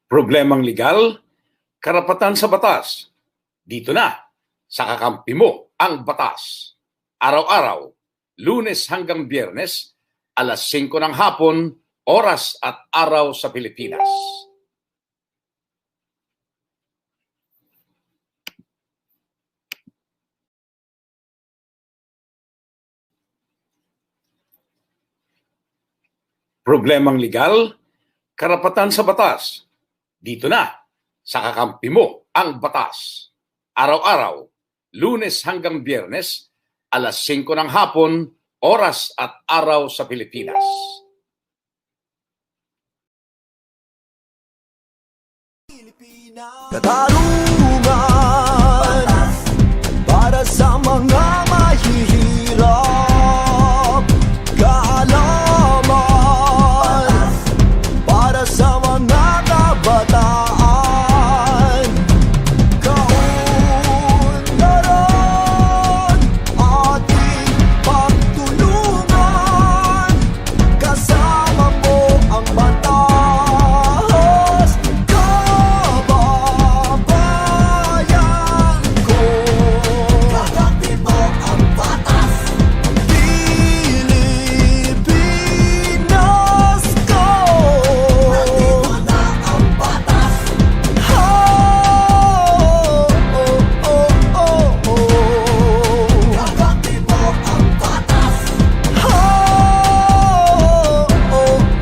Problemang legal, karapatan sa batas. Dito na, sa kakampi mo ang batas. Araw-araw, Lunes hanggang Biyernes, alas 5 ng hapon, oras at araw sa Pilipinas. Problemang legal, karapatan sa batas. Dito na, sa kakampi mo ang batas. Araw-araw, Lunes hanggang Biyernes, alas 5 ng hapon, oras at araw sa Pilipinas. Katarungan para sa mga mahihirap, kaalaman para sa mga kabataan, kaunlaran ating pagtulungan, kasama mo ang batas, kababayan ko. Kakampi mo ang batas, Pilipinas ko. Nandito na ang batas. Kakampi mo ang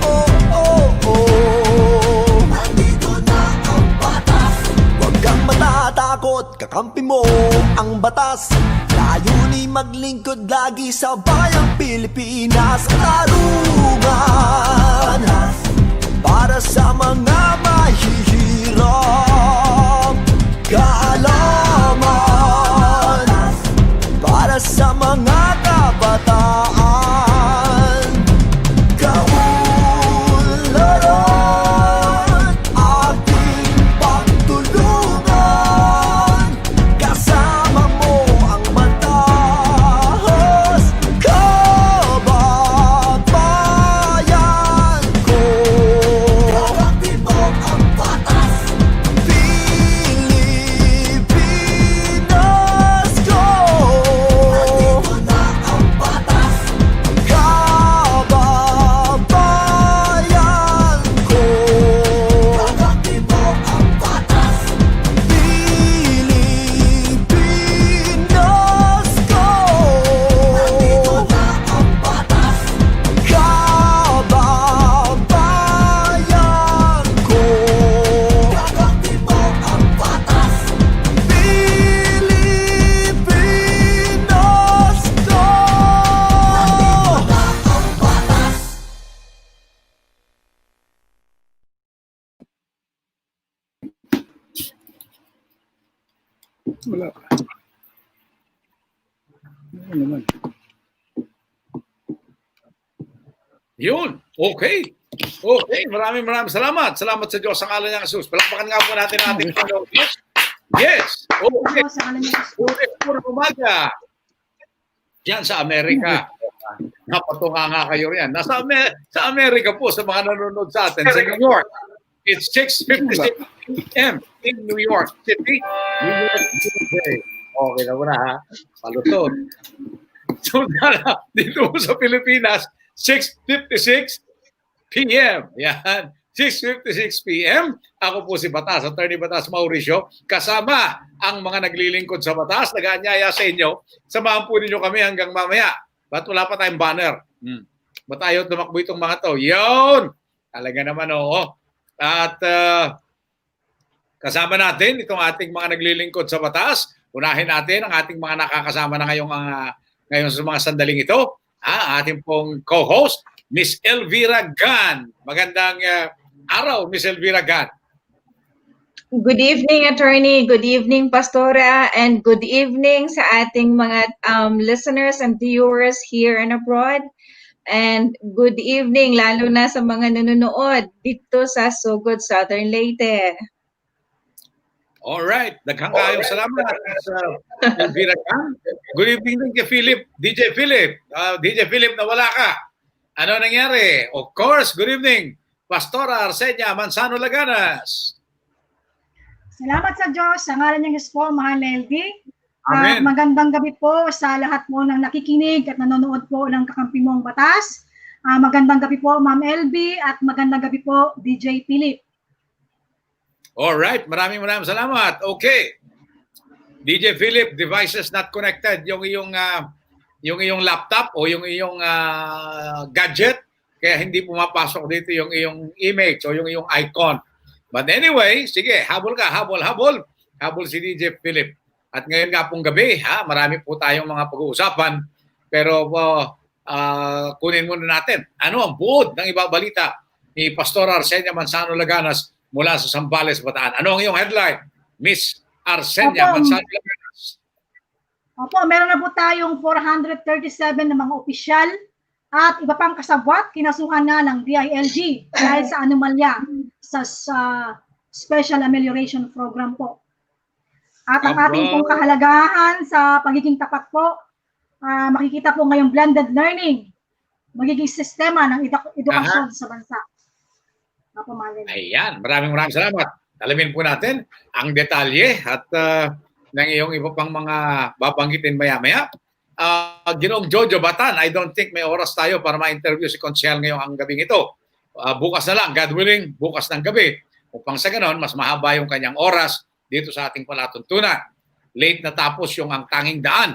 batas. Nandito na ang batas. Huwag kang matatakot, kakampi mo ang batas. Layunin maglingkod lagi sa bayang Pilipinas. Katarungan para sa mga mahihirap, kaalaman para sa mga kabataan, kaunlaran ating pagtulungan, kasama mo ang batas, kababayan ko. Kakampi mo ang batas, Pilipinas ko. Nandito na ang batas, kababayan ko. Kakampi mo ang batas, Pilipinas ko. Nandito na ang batas, kababayan ko. Kakampi mo ang batas, Pilipinas ko. Nandito na ang batas. Wala ka. Ano naman? Yun. Okay. Okay. Maraming salamat. Salamat sa Diyos ang ngalan ng Jesus. Palakpakan nga po natin ating Panginoon. Yes. Okay. Okay. Puro umaga. Diyan sa Amerika. Napatunga nga kayo riyan. Sa Amerika po, sa mga nanonood sa atin, sa New York. It's 6:56 p.m. in New York City, New York USA. Okay na muna ha. Palusot. So dito sa Pilipinas, 6:56 p.m. Yan. 6:56 p.m. Ako po si Batas, Attorney Batas Mauricio. Kasama ang mga naglilingkod sa Batas, nag-aanyaya sa inyo. Samahan po ninyo kami hanggang mamaya. Ba't wala pa tayong banner? Ba't ayaw tumakbo itong mga to? Yun! Talaga naman, oo. At kasama natin itong ating mga naglilingkod sa Batas. Unahin natin ang ating mga nakakasama na ngayon sa mga sandaling ito. Ating pong co-host, Miss Elvira Gan. Magandang araw, Miss Elvira Gan. Good evening, Attorney. Good evening, Pastora. And good evening sa ating mga listeners and viewers here and abroad. And good evening, lalo na sa mga nanonood dito sa Sugod, Southern Leyte. Alright. Daghang kayong salamat sa Elvira Gan. Good evening din kay Philip. DJ Philip. DJ Philip, nawala ka. Ano nangyari? Of course, good evening, Pastora Arsenia Manzano Laganas. Salamat sa Diyos, sa ngalan ng Diyos po, mahal na LD. Amen. Magandang gabi po sa lahat po ng nakikinig at nanonood po ng Kakampi mong Batas. Magandang gabi po, Ma'am LB, at magandang gabi po, DJ Philip. Alright, maraming salamat. Okay. DJ Philip, devices not connected. Yung iyong laptop o yung iyong gadget, kaya hindi pumapasok dito yung iyong image o yung iyong icon. But anyway, sige, habol ka, habol. Habol si DJ Philip. At ngayon nga pong gabi, marami po tayong mga pag-uusapan. Pero kunin muna natin. Ano ang buod ng ibabalita ni Pastor Arsenia Manzano Laganas mula sa Zambales, Bataan? Ano ang iyong headline, Miss Arsenia Manzano Laganas? Opo, meron na po tayong 437 na mga opisyal at iba pang kasabwat kinasuhan na ng DILG dahil sa anomalya sa Special Amelioration Program po. At ang ating pong kahalagahan sa pagiging tapat po, makikita po ngayong blended learning, magiging sistema ng edukasyon sa bansa. Ayan, maraming salamat. Alamin po natin ang detalye at ng iyong iba pang mga babanggitin maya-maya. Ginoong Jojo Batan, I don't think may oras tayo para ma-interview si Konsyal ngayong ang gabing ito. Bukas na lang, God willing, bukas ng gabi. Upang sa ganon, mas mahaba yung kanyang oras dito sa ating palatuntunan. Late na tapos yung ang tanging daan.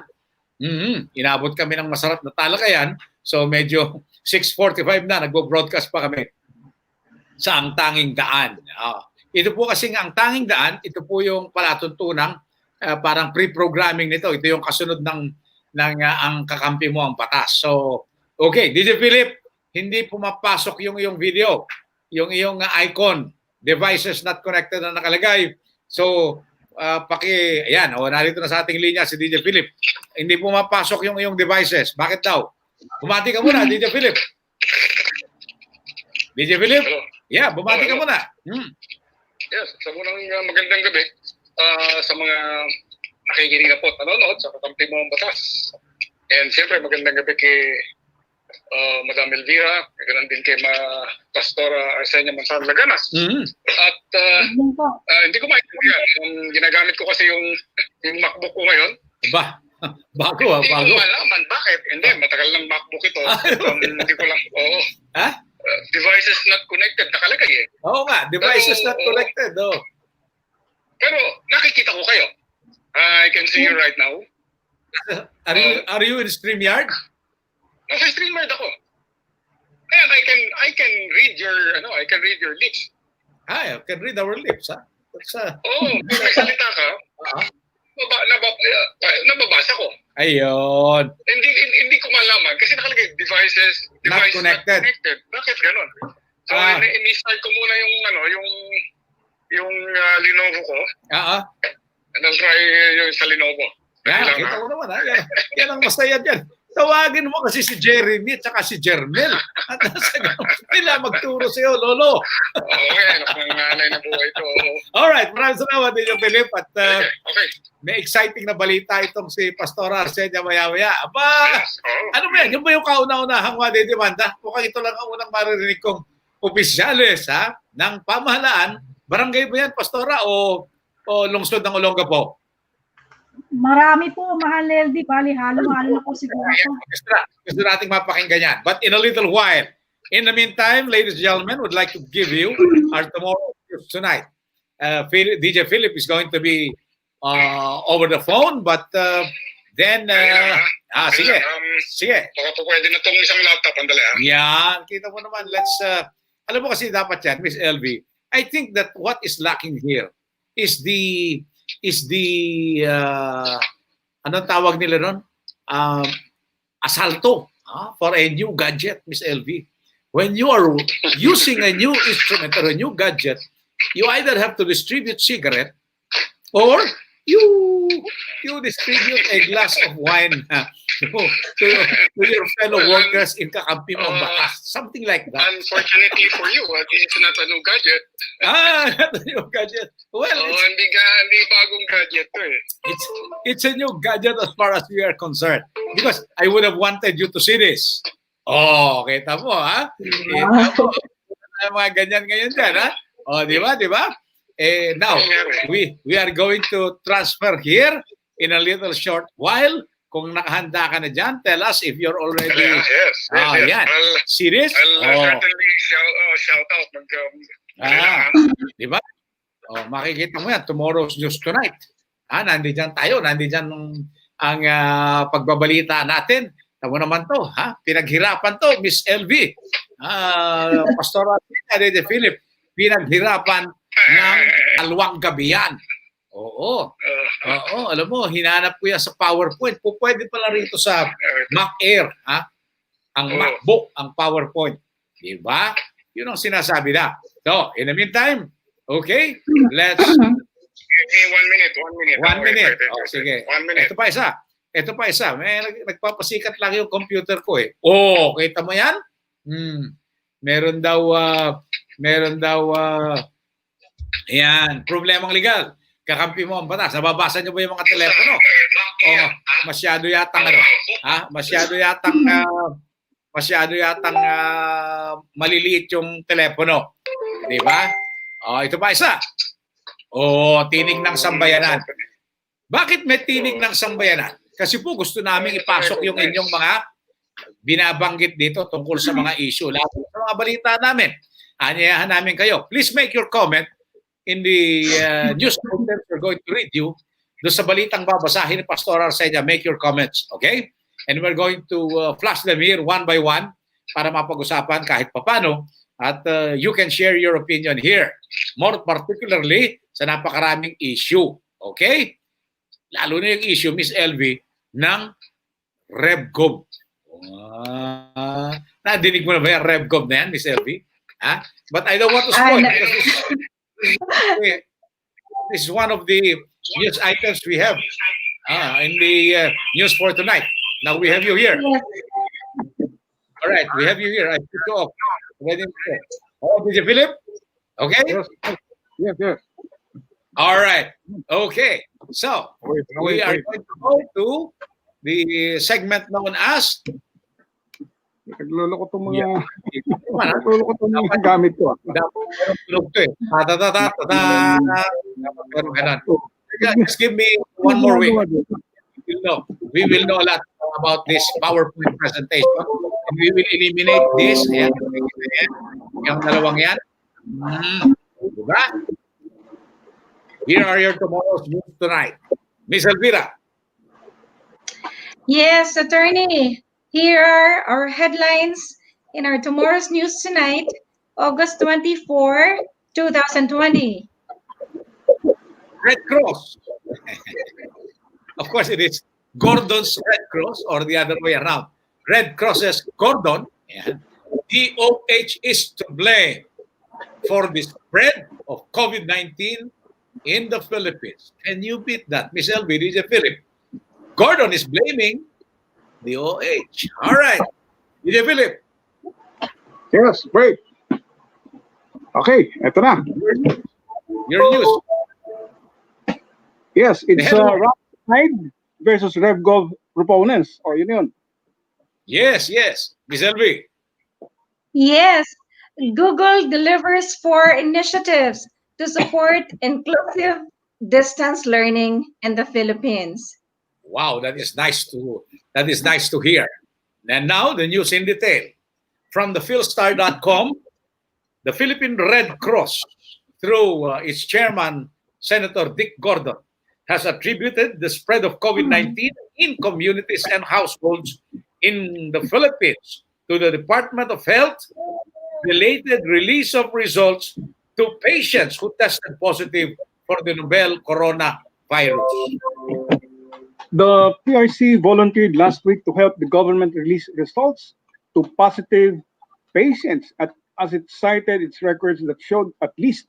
Inabot kami ng masarap na talakayan. So medyo 6:45 na, nagbo-broadcast pa kami sa ang tanging daan. Ito po kasi ang tanging daan, ito po yung palatuntunang parang pre-programming nito. Ito yung kasunod ng ang kakampi mo ang batas. So, okay, DJ Philip, hindi pumapasok yung iyong video, yung iyong icon, devices not connected na nakalagay. So, ayan, narito na sa ating linya si DJ Philip. Hindi pumapasok yung iyong devices. Bakit daw? Bumati ka muna, DJ Philip. DJ Philip? Yeah, bumati ka muna. Yes, sa munang magandang gabi sa mga nakikinig na po at nanonood sa Kakampi mo ang Batas. And siyempre magandang gabi kay Madam Elvira, ganoon din kay Pastora Arsenia Manzano Laganas. At hindi ko maintindihan. Ginagamit ko kasi yung MacBook ko ngayon. Bago. Hindi ko malaman bakit. Hindi, matagal ng MacBook ito. Hindi ko lang, devices not connected, nakalagay eh. Oo nga, devices not connected. Pero nakikita ko kayo. I can see you right now. Are you in StreamYard? Nasa StreamYard ako. Ayan, I can read your lips. I can read our lips, ha? May salita ka. Nababasa ko. Ayun. Hindi ko malaman kasi nakalagay device not connected. Bakit ganun? So ini-start ko muna yung Lenovo ko. And I'll try yung sa Lenovo. Yeah, kita ko naman, ha? Yan ang masaya dyan. Tawagin mo kasi si Jeremy at saka si Jermel. At nasa nila magturo sa'yo, Lolo. Okay, nanay na buhay ito. Alright, maraming salamat din yung Philip. At okay. May exciting na balita itong si Pastora Arsenia maya-maya. Ano ba yan? Yung ba yung kauna-unahang madedemanda? Mukhang ito lang ang unang maririnig kong opisyales ng pamahalaan. Barangay ba yan, Pastora, o lungsod ng Olongapo? Marami po, mahal LD, bali halo-halo na po siguro. Gusto nating mapakinggan yan. But in a little while, in the meantime, ladies and gentlemen, would like to give you our tomorrow tonight. DJ Philip is going to be over the phone, but then, sige. Baka po pwede na itong isang laptop, andali ha? Yan, kita mo naman, alam mo kasi dapat yan, Miss LV, I think that what is lacking here is the anong tawag nila ron? Asalto for a new gadget, Miss LV. When you are using a new instrument or a new gadget, you either have to distribute cigarette or you distribute a glass of wine to your fellow workers in Kakampi mo Batas. Something like that. Unfortunately for you, this is not a new gadget. Not a new gadget. Well, hindi bagong gadget to eh. It's a new gadget as far as we are concerned. Because I would have wanted you to see this. Oh, kita mo, ha? Kita mo. Mga ganyan ngayon dyan, ha? Oh, di ba? Now, we are going to transfer here in a little short while. Kung nakahanda ka na dyan, tell us if you're already Yes. yan. Serious? I'll certainly shout out. Di ba? Makikita mo yan, tomorrow's news tonight. Nandiyan tayo, nandiyan ang pagbabalita natin. Tamo naman to, pinaghirapan to, Miss LV. Pastor de Philip, pinaghirapan ng alwang gabi yan. Oo, alam mo, hinanap ko yan sa PowerPoint. Pwede pala rito sa Mac Air, ang MacBook, ang PowerPoint. Diba? Yun ang sinasabi na. So, in the meantime, okay, let's... One minute. 1 minute. Sige. 1 minute. Ito pa isa. May nagpapasikat lang yung computer ko eh. Kita mo yan? Meron daw, ayan, problemang legal. Kakampi mo ang batas. Nababasa niyo ba yung mga telepono? Masyado yatang maliliit yung telepono. Di ba? Ito pa isa. Tinig ng sambayanan. Bakit may tinig ng sambayanan? Kasi po gusto namin ipasok yung inyong mga binabanggit dito tungkol sa mga issue. Lahat sa mga balita namin. Anyayahan namin kayo. Please make your comment in the news content we're going to read you. Doon sa balitang babasahin ni Pastor Arcenia, make your comments. Okay? And we're going to flash them here one by one para mapag-usapan kahit papano. At you can share your opinion here. More particularly sa napakaraming issue. Okay? Lalo na yung issue, Miss LV, ng RevGov. Nadinig mo na ba yung RevGov na yan, Miss LV? But I don't want to spoil because this is one of the news items we have in the news for tonight. Now we have you here. All right, we have you here. I put you off. Ready? DJ Philip? Okay? Yes. All right. Okay. So, we are going to go to the segment known as Nagluloko itong mga gamit ko. Just give me one more week. We will know a lot about this PowerPoint presentation. And we will eliminate this. Yung dalawang yan. Diba? Here are your tomorrow's news tonight. Miss Elvira. Yes, attorney. Here are our headlines in our tomorrow's news tonight, August 24, 2020. Red Cross. Of course, it is Gordon's Red Cross or the other way around. Red Cross's Gordon. DOH is to blame for the spread of COVID-19 in the Philippines. Can you beat that? Miss LB, DJ Philip. Gordon is blaming the OH. All right. DJ Philip. Yes, great. Okay, eto na. Your news. Yes, it's Rapid versus RevGov proponents. Yun. Yes. Miss LB. Yes, Google delivers 4 initiatives to support inclusive distance learning in the Philippines. Wow, that is nice to hear. And now the news in detail. From the philstar.com, the Philippine Red Cross, through its chairman, Senator Dick Gordon, has attributed the spread of COVID-19 in communities and households in the Philippines to the Department of Health related release of results to patients who tested positive for the novel coronavirus. The PRC volunteered last week to help the government release results to positive patients, as it cited its records that showed at least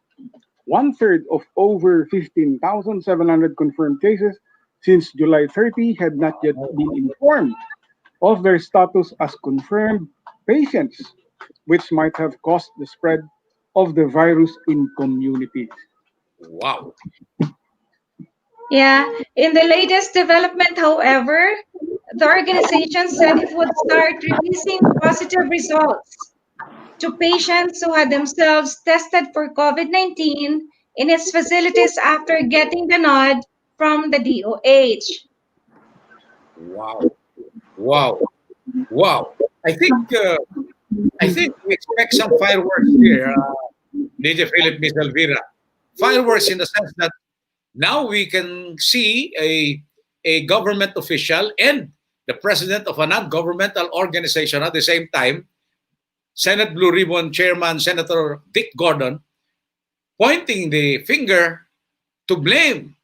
1/3 of over 15,700 confirmed cases since July 30 had not yet been informed of their status as confirmed patients, which might have caused the spread of the virus in communities. Wow. Yeah, in the latest development, however, the organization said it would start releasing positive results to patients who had themselves tested for COVID-19 in its facilities after getting the nod from the DOH. Wow. Wow. Wow. I think we expect some fireworks here, DJ Philip, Miss Elvira. Fireworks in the sense that now we can see a government official and the president of a non-governmental organization at the same time, Senate Blue Ribbon Chairman Senator Dick Gordon, pointing the finger to blame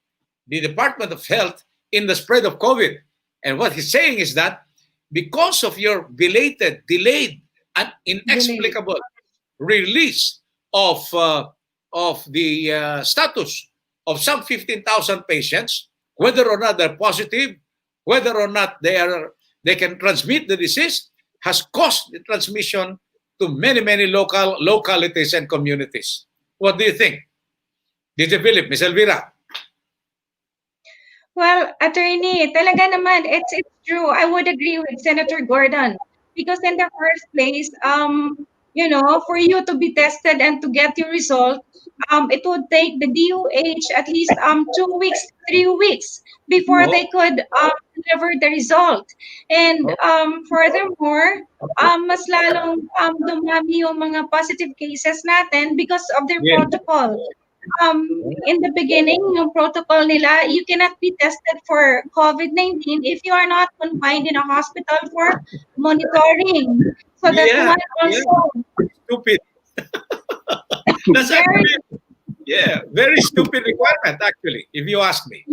the Department of Health in the spread of COVID. And what he's saying is that because of your belated, delayed, and inexplicable release of the status of some 15,000 patients, whether or not they're positive, whether or not they can transmit the disease, has caused the transmission to many localities and communities. What do you think? DJ Philip, Ms. Elvira? Well, attorney, talaga naman, it's true. I would agree with Senator Gordon because in the first place, for you to be tested and to get your result, it would take the DOH at least 2 weeks, 3 weeks before they could deliver the result. And furthermore, mas lalong dumami yung mga positive cases natin because of their protocol. In the beginning, yung protocol nila, you cannot be tested for COVID-19 if you are not confined in a hospital for monitoring. So that's one also. Stupid. That's very stupid requirement actually, if you ask me.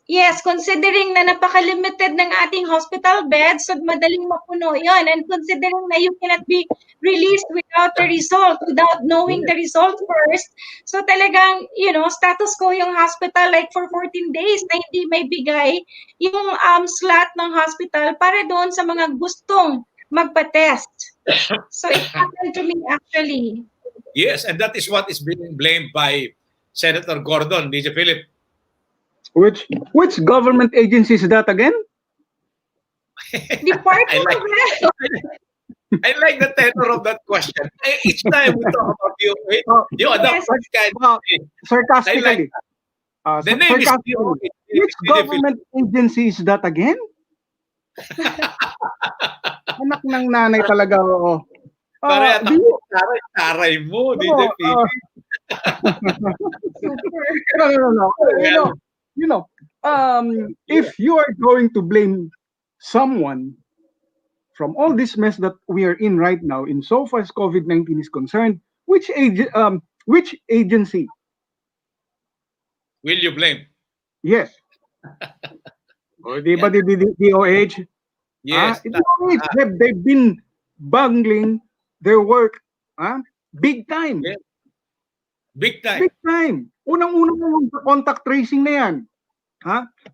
Yes, considering na napaka-limited ng ating hospital beds, so madaling mapuno yon. And considering na you cannot be released without the result, without knowing the result first. So talagang, status quo yung hospital like for 14 days na hindi may bigay yung slot ng hospital para doon sa mga gustong magpa-test. So it happened to me actually. Yes, and that is what is being blamed by Senator Gordon, DJ Philip. Which government agency is that again? Department of Health. I like the tenor of that question. Each time we talk about DOH, you adopt that kind of sarcastically. The name is DOH. Which government agency is that again? Anak ng nanay talaga. Taray mo, DJ Philip. No. If you are going to blame someone from all this mess that we are in right now, in so far as COVID-19 is concerned, which agency will you blame? Yes. Or di ba the DOH? Yes. DOH, they've been bungling their work. Big time. Yeah. Big time. Unang-unang yung contact tracing na yan.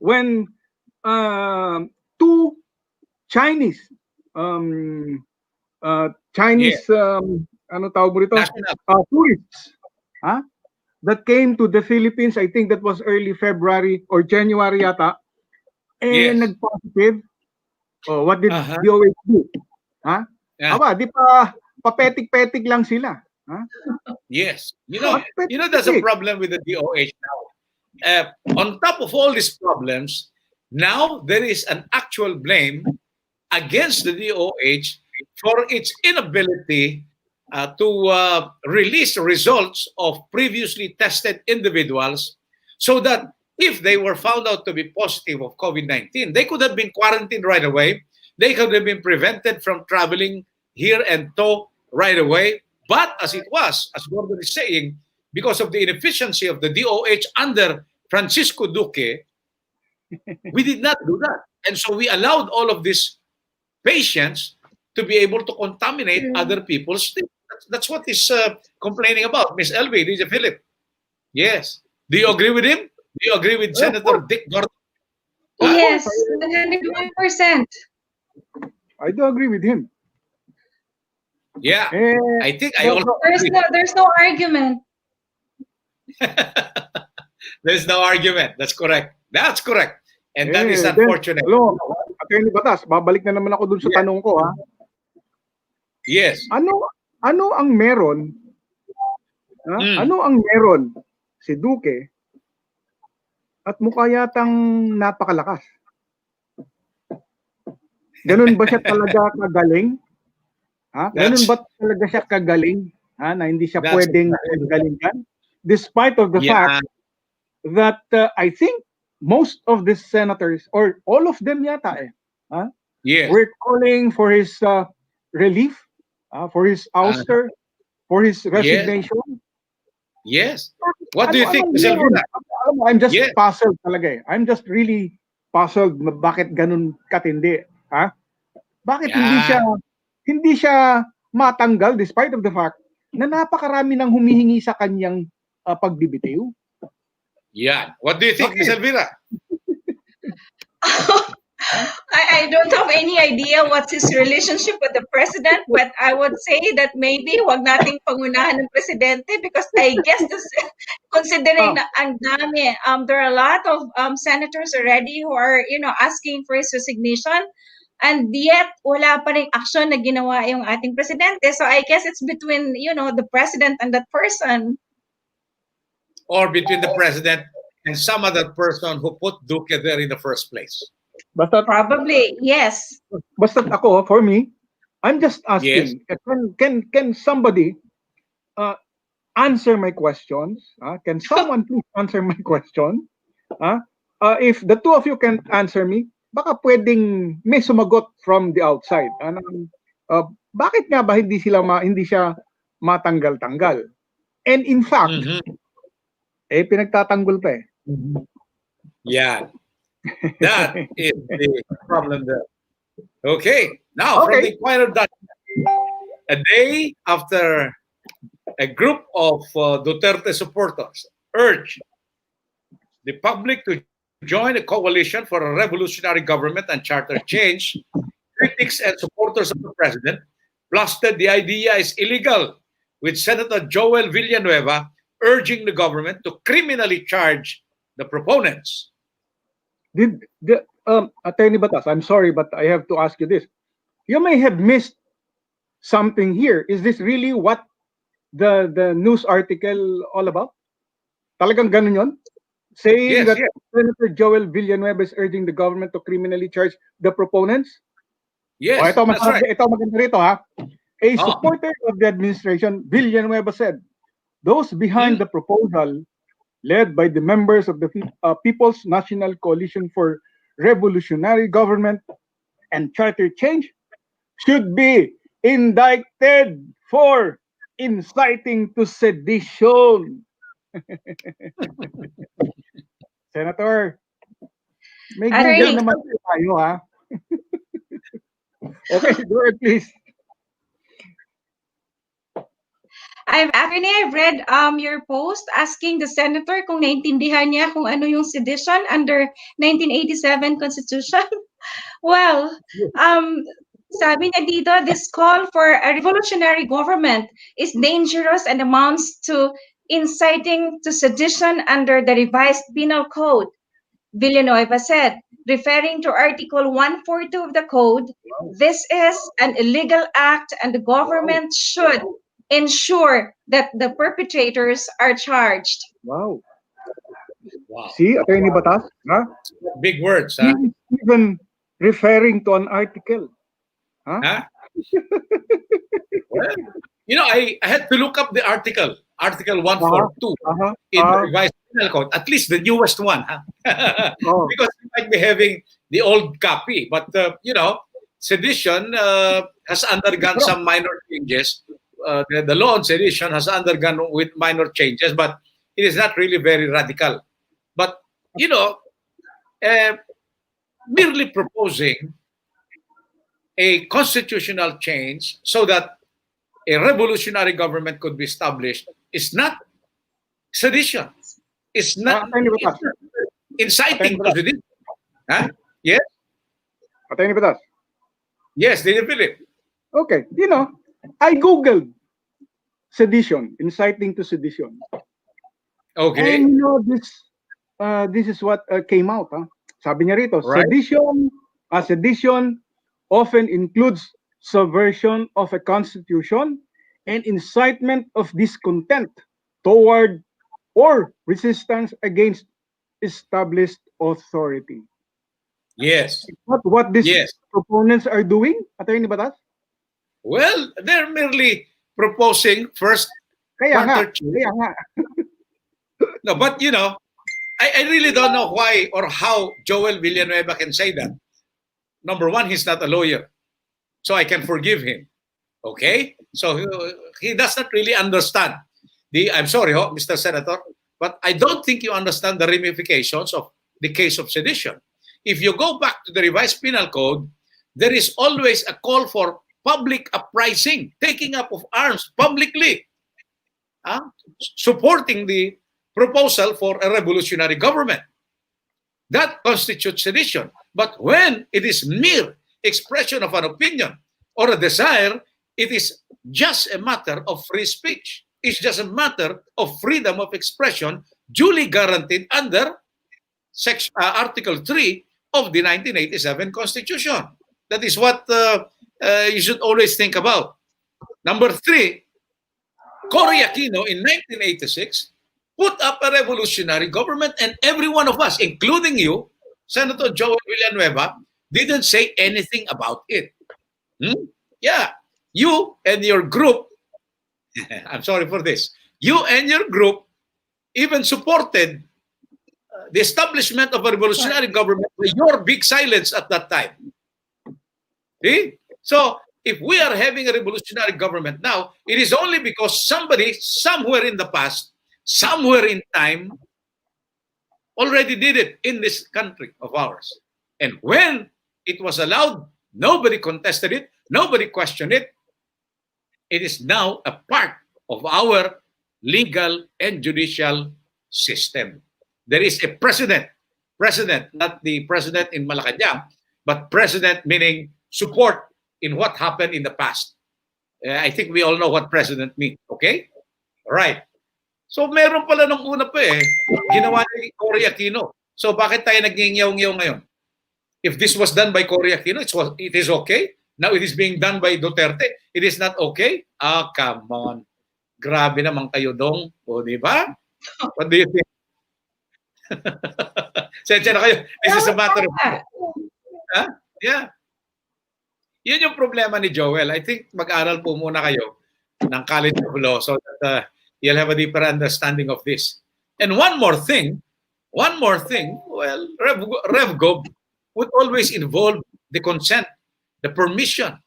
When two Chinese ano tawag mo rito? Tourists that came to the Philippines, I think that was early February or January yata, and nag-positive. What did DOH do? Aba, di pa papetik-petik lang sila. Yes. There's a problem with the DOH now. On top of all these problems, now there is an actual blame against the DOH for its inability to release results of previously tested individuals so that if they were found out to be positive of COVID-19, they could have been quarantined right away. They could have been prevented from traveling here and to right away. But as it was, as Gordon is saying, because of the inefficiency of the DOH under Francisco Duque, we did not do that. And so we allowed all of these patients to be able to contaminate other people's things. That's what he's complaining about. Miss Elvie, DJ Philip. Yes. Do you agree with him? Do you agree with Senator Dick Gordon? Yes, 101%. I do agree with him. Yeah, I think I also there's no argument. There's no argument. That's correct. That's correct. And that is unfortunate. Hello, Attorney Batas, babalik na naman ako dun sa tanong ko. Yes. Ano ang meron? Ano ang meron si Duque at mukha yatang napakalakas. Ganun ba siya talaga kagaling? Ha? Ganun ba talaga siya kagaling? Ha? Na hindi siya pwedeng galingan? Despite of the fact that I think most of the senators, or all of them yata we're calling for his relief, for his ouster, for his resignation. Yes. What do you think, Ms. Elvira? I'm just puzzled talaga eh. I'm just really puzzled na bakit ganun katindi. Ha? Bakit hindi siya matanggal despite of the fact na napakarami nang humihingi sa kanyang pagbibitiw? Yeah. What do you think, Ms. Elvira? I don't have any idea what's his relationship with the president, but I would say that maybe wag nating pangunahan ng presidente because I guess this, considering na ang dami, there are a lot of senators already who are, asking for his resignation, and yet wala pa ring action na ginawa yung ating presidente. So I guess it's between, the president and that person. Or between the president and some other person who put Duque there in the first place? Probably, yes. Basta ako, for me, I'm just asking, can somebody answer my questions? Can someone please answer my question? If the two of you can answer me, baka pwedeng may sumagot from the outside. Bakit nga ba hindi siya matanggal-tanggal? And in fact, pinagtatanggol pa eh. Yeah. That is the problem there. Okay. Now, from the Inquirer, a day after a group of Duterte supporters urged the public to join a coalition for a revolutionary government and charter change, critics and supporters of the president blasted the idea is illegal, with Senator Joel Villanueva urging the government to criminally charge the proponents. Attorney Batas, I'm sorry, but I have to ask you this. You may have missed something here. Is this really what the news article all about? Talagang ganun yun? Saying that Senator Joel Villanueva is urging the government to criminally charge the proponents? Yes, ito, that's right. Ito maganda rito ha. A supporter of the administration, Villanueva said, those behind the proposal, led by the members of the People's National Coalition for Revolutionary Government and Charter Change, should be indicted for inciting to sedition. Senator, may Google naman tayo ha. Okay, go ahead please. I've read your post asking the senator kung naintindihan niya kung ano yung sedition under 1987 Constitution. Well, sabi niya dito, this call for a revolutionary government is dangerous and amounts to inciting to sedition under the revised penal code. Villanueva said, referring to Article 142 of the code, this is an illegal act and the government should ensure that the perpetrators are charged. Wow. See, Attorney Batas? Huh? Big words, huh? He's even referring to an article. Huh? Well, I had to look up the article, Article 142 in the revised penal code, at least the newest one. Because you might be having the old copy. But, sedition has undergone some minor changes. The law on sedition has undergone with minor changes, but it is not really very radical. But, merely proposing a constitutional change so that a revolutionary government could be established is not sedition. It's not inciting to sedition. Huh? Yes? Attorney Batas? Yes, David Philip. Okay, I googled sedition, inciting to sedition. Okay. And this is what came out. Sabi niya rito, right? Sedition often includes subversion of a constitution and incitement of discontent toward or resistance against established authority. Yes. What these Yes. proponents are doing, Attorney Batas? Well, they're merely proposing first Kaya nga, quarter two. kaya nga. No, but you know, I really don't know why or how Joel Villanueva can say that. Number one, he's not a lawyer, so I can forgive him. Okay, so he does not really understand I'm sorry, Mr. Senator, but I don't think you understand the ramifications of the case of sedition. If you go back to the revised penal code, there is always a call for public uprising, taking up of arms publicly, supporting the proposal for a revolutionary government. That constitutes sedition. But when it is mere expression of an opinion or a desire, it is just a matter of free speech. It's just a matter of freedom of expression duly guaranteed under Article 3 of the 1987 Constitution. That is what you should always think about. Number 3, Cory Aquino in 1986 put up a revolutionary government, and every one of us, including you, Senator Joel Villanueva, didn't say anything about it. Yeah, you and your group, I'm sorry for this, you and your group even supported the establishment of a revolutionary government by your big silence at that time. See? So, if we are having a revolutionary government now, it is only because somebody somewhere in the past, somewhere in time, already did it in this country of ours. And when it was allowed, nobody contested it, nobody questioned it. It is now a part of our legal and judicial system. There is a president, not the president in Malacanang, but president meaning support in what happened in the past. I think we all know what president means, okay? Right. So meron pala nung una pa ginawa ni Cory Aquino. So bakit tayo nagngingyaw-ngyaw ngayon? If this was done by Cory Aquino, it is okay. Now it is being done by Duterte. It is not okay? Come on. Grabe naman kayo dong. O, di ba? What do you think? Sensya na kayo. This is a matter of... Huh? Yeah. Yun yung problema ni Joel. I think mag-aral po muna kayo ng College of Law so that you'll have a deeper understanding of this. And one more thing, well, RevGov would always involve the consent, the permission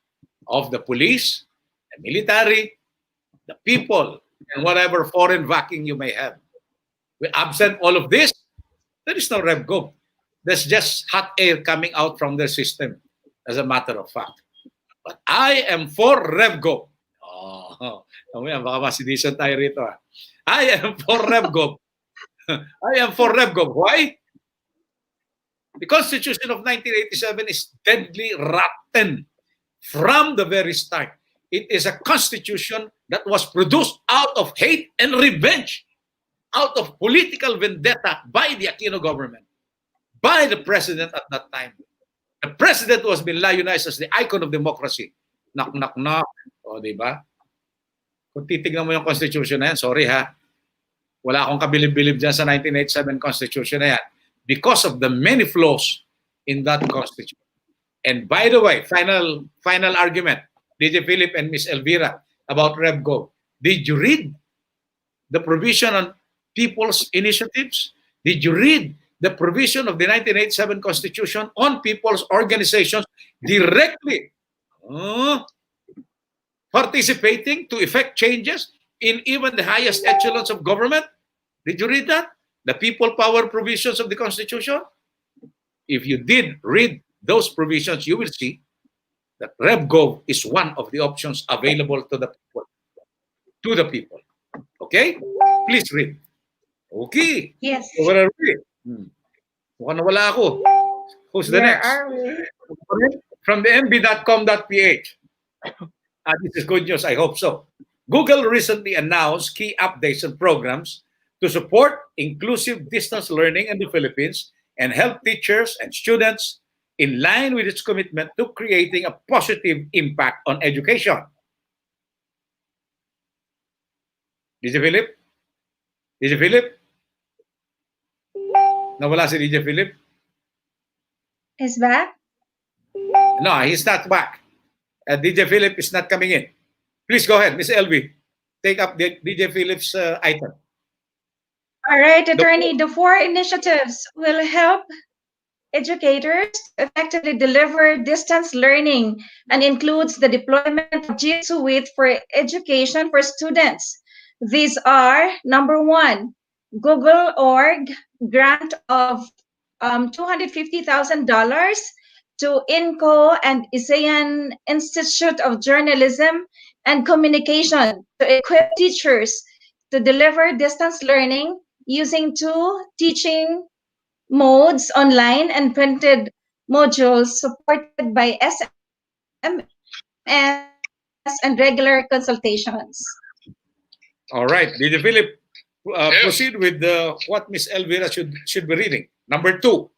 of the police, the military, the people, and whatever foreign backing you may have. We absent all of this, there is no RevGov. There's just hot air coming out from their system, as a matter of fact. But I am for RevGov. Baka masidison tayo rito. I am for RevGov. I am for RevGov. Why? The Constitution of 1987 is deadly rotten from the very start. It is a constitution that was produced out of hate and revenge, out of political vendetta by the Aquino government, by the president at that time. The president was being lionized as the icon of democracy. Knock, knock, knock. O, di ba? Kung titignan mo yung Constitution na yan, sorry ha, wala akong kabilib-bilib dyan sa 1987 Constitution na yan because of the many flaws in that Constitution. And by the way, final argument, DJ Philip and Miss Elvira about RevGov. Did you read the provision on people's initiatives? Did you read the provision of the 1987 Constitution on people's organizations directly participating to effect changes in even the highest echelons of government? Did you read that? The people power provisions of the Constitution? If you did read those provisions, you will see that RevGov is one of the options available to the people. To the people. Okay? Please read. Okay. Yes. So what are we? Mukhang nawala ako. Who's the Where next? are we? From the mb.com.ph. This is good news. I hope so. Google recently announced key updates and programs to support inclusive distance learning in the Philippines and help teachers and students in line with its commitment to creating a positive impact on education. Did you, Philip? DJ Philip? Nawala si DJ Philip? Is back? No, he's not back. DJ Philip is not coming in. Please go ahead, Miss LV. Take up the DJ Philip's item. All right, attorney, the four initiatives will help educators to effectively deliver distance learning and includes the deployment of G Suite for education for students. These are, number one, Google Org grant of $250,000 to INCO and ASEAN Institute of Journalism and Communication to equip teachers to deliver distance learning using two teaching modes, online and printed modules supported by SMS and regular consultations. All right, DJ Philip, proceed with what Miss Elvira should be reading. Number two.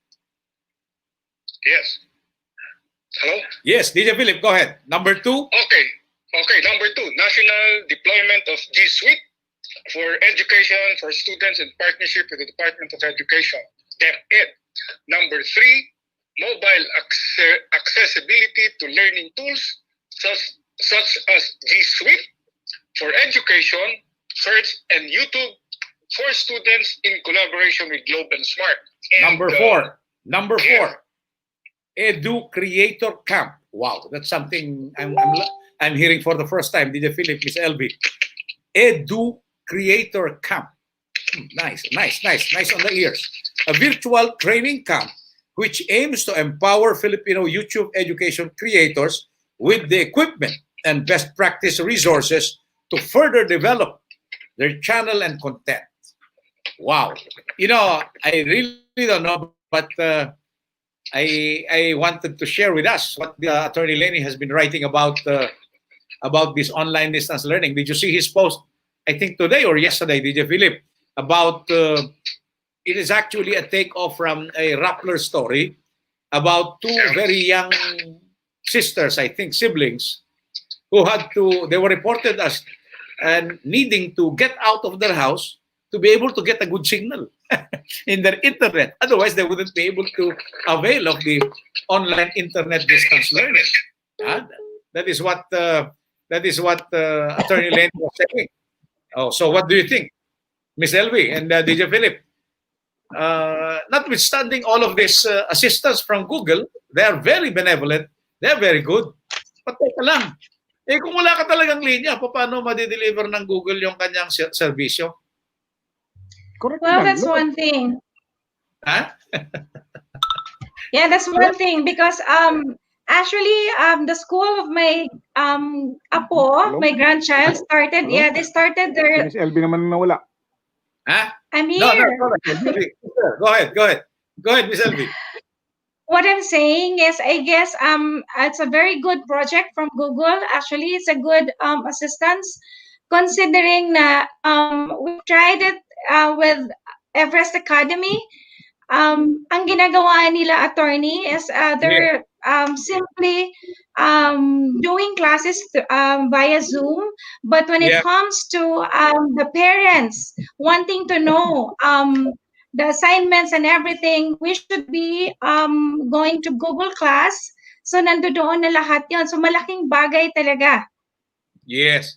Yes. Hello? Yes, DJ Philip, go ahead. Number two. Okay, number two, national deployment of G Suite for education for students in partnership with the Department of Education, DepEd. Number three, mobile accessibility to learning tools such as G Suite for education, search, and YouTube for students in collaboration with Globe and Smart. And, Number four, Edu Creator Camp. Wow, that's something I'm hearing for the first time. DJ Philip, Miss LB. Edu Creator Camp. Nice on the ears. A virtual training camp which aims to empower Filipino YouTube education creators with the equipment and best practice resources to further develop their channel and content. Wow. You know, I really don't know, but I wanted to share with us what Attorney Lenny has been writing about this online distance learning. Did you see his post, I think today or yesterday, DJ Philip, about it is actually a takeoff from a Rappler story about two very young sisters, I think siblings, who they were reported as needing to get out of their house to be able to get a good signal in their internet. Otherwise, they wouldn't be able to avail of the online internet distance learning. That is what Attorney Lenny was saying. Oh, so what do you think, Miss Elvi and DJ Philip? Notwithstanding all of this assistance from Google, they are very benevolent, they are very good. But teka lang, kung wala ka talagang linya, paano ma-deliver ng Google yung kanyang serbisyo? Correct. Well, that's one thing. Huh? Yeah, that's one thing because actually the school of my apo, my grandchild started. Hello? Yeah, they started their. Miss LB naman nawala. Huh? I'm No, here. go ahead, Miss Elvi. What I'm saying is, I guess it's a very good project from Google. Actually, it's a good assistance, considering that we tried it with Everest Academy. Ang ginagawa nila, attorney, is they're simply doing classes via Zoom. But when it comes to the parents wanting to know the assignments and everything, we should be going to Google Class. So nandoon na lahat yun. So malaking bagay talaga. Yes.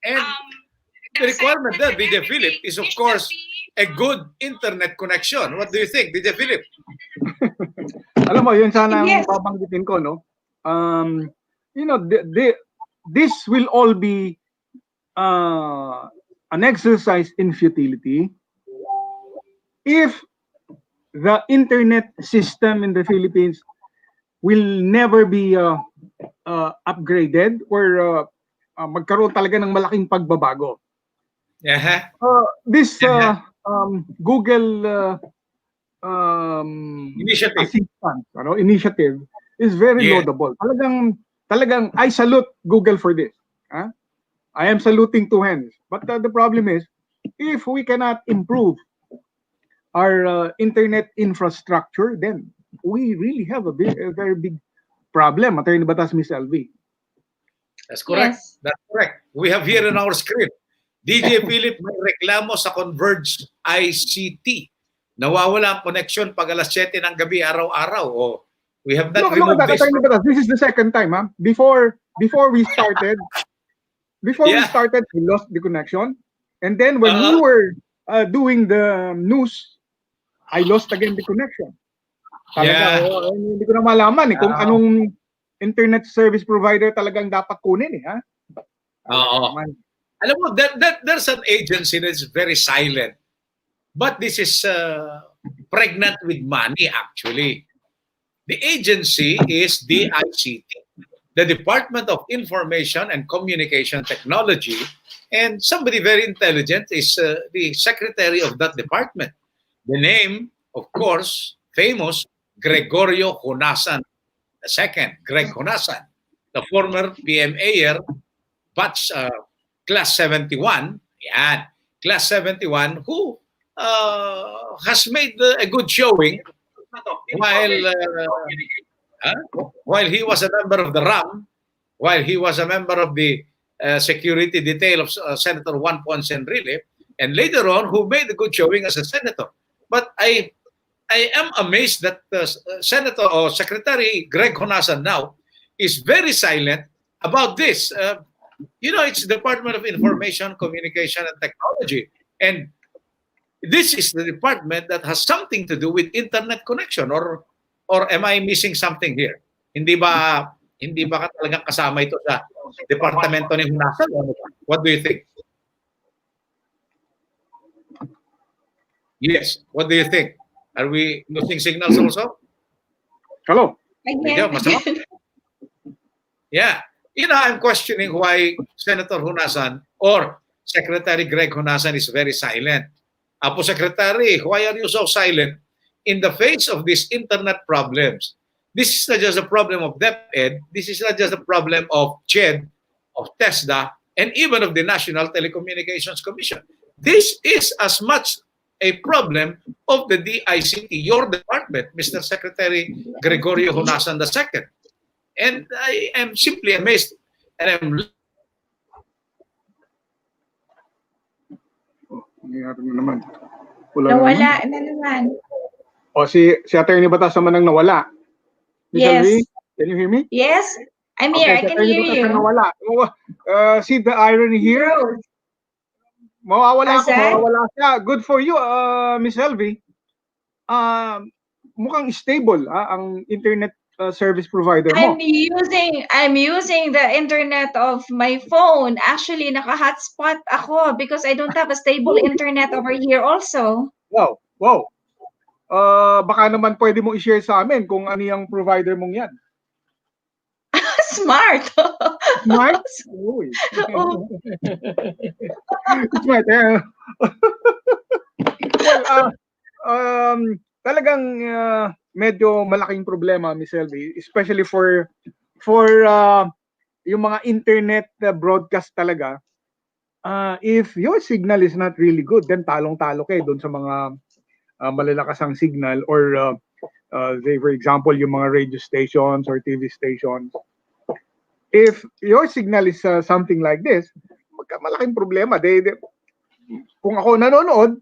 And the requirement there, DJ Philip, is of course a good internet connection. What do you think, DJ Philip? Alam mo, yun sana ang Yes. babanggitin ko, no? You know, this will all be an exercise in futility if the internet system in the Philippines will never be upgraded or magkaroon talaga ng malaking pagbabago. This Google initiative is very laudable. Talagang I salute Google for this. I am saluting two hands. But the problem is, if we cannot improve our internet infrastructure, then we really have a very big problem. Attorney Batas, Miss LV. That's correct. Yes. That's correct. We have here on our screen DJ Philip, may reklamo sa Converge ICT. Nawawala ang connection pag alas 7 ng gabi araw-araw. Oh, we have not Look removed at that, this. Attorney Batas. This is the second time, huh? Before we started, Yeah. we lost the connection, and then when we were doing the news, I lost again the connection. Talaga, Yeah. hindi ko na malaman kung anong internet service provider talagang dapat kunin ha. Oo. Alam mo, there's an agency that's very silent. But this is pregnant with money, actually. The agency is DICT, the Department of Information and Communication Technology, and somebody very intelligent is the secretary of that department. The name, of course, famous, Gregorio Honasan II, Greg Honasan, the former PMAer, batch class 71, yan, class 71, who has made a good showing while he was a member of the RAM, while he was a member of the security detail of Senator Juan Ponce Enrile, and later on, who made a good showing as a senator. But I am amazed that Senator or Secretary Greg Honasan now is very silent about this. It's Department of Information, Communication, and Technology. And this is the department that has something to do with internet connection, or am I missing something here? Hindi ba ka talagang kasama ito sa departamento ni Honasan? What do you think? Yes, what do you think? Are we losing signals also? Hello. Again. Yeah. I'm questioning why Senator Honasan or Secretary Greg Honasan is very silent. Apo Secretary, why are you so silent in the face of these internet problems? This is not just a problem of DepEd. This is not just a problem of CHED, of TESDA, and even of the National Telecommunications Commission. This is as much a problem of the DICT, your department, Mr. Secretary Gregorio Honasan II. And I am simply amazed. And I'm Nawala na naman. O si Attorney Batas naman ang nawala. Yes. Lee, can you hear me? Yes, I'm here. I si can Attorney hear Batas you. ang nawala. See the irony here? True. Mawawala Asan? mawawala siya. Good for you, Miss Elvie. Mukhang stable ang internet service provider mo. I'm using the internet of my phone. Actually, naka-hotspot ako because I don't have a stable internet over here also. Wow. Baka naman pwede mong i-share sa amin kung ano yung provider mong yan. Smart. Smart? Uy. Oh. Smart, talagang medyo malaking problema, Miss Elvie, especially for yung mga internet broadcast talaga. If your signal is not really good, then talong-talo kayo doon sa mga malalakasang signal, or say for example yung mga radio stations or TV stations. If your signal is something like this, malaking problema. Kung ako nanonood,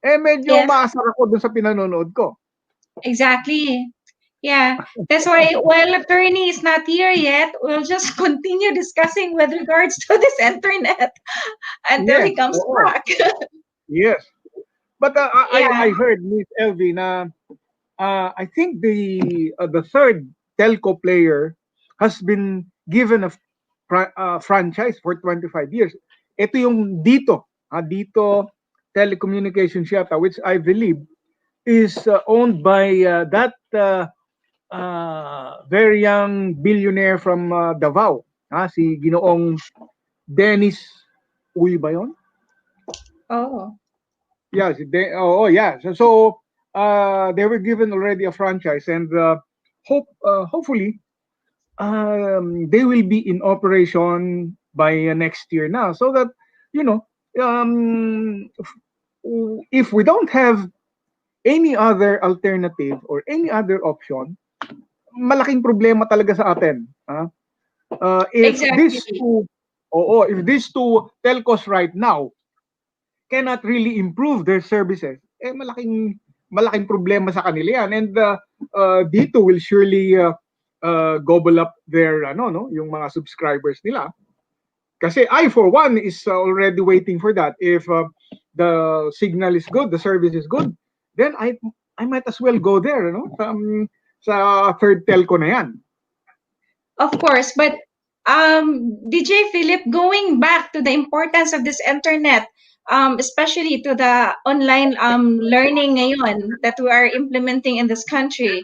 medyo maasar ako dun sa pinanonood ko. Exactly. Yeah. That's why while attorney is not here yet, we'll just continue discussing with regards to this internet until he comes back. Yes. But I heard, Miss Elvie, na I think the third telco player has been given a franchise for 25 years. Ito yung Dito Telecommunications yata, which I believe is owned by that very young billionaire from Davao, si Ginoong Dennis Uy ba yun? Oh. Yeah, yeah. So they were given already a franchise, and hopefully they will be in operation by next year now, so that if we don't have any other alternative or any other option, malaking problema talaga sa atin. If Exactly. Oo, if these two telcos right now cannot really improve their services, malaking problema sa kanila yan. And dito will surely gobble up their yung mga subscribers nila. Kasi I for one is already waiting for that. If the signal is good, the service is good, then I might as well go there, sa third telco na yan. Of course, but DJ Philip, going back to the importance of this internet, especially to the online learning ngayon that we are implementing in this country,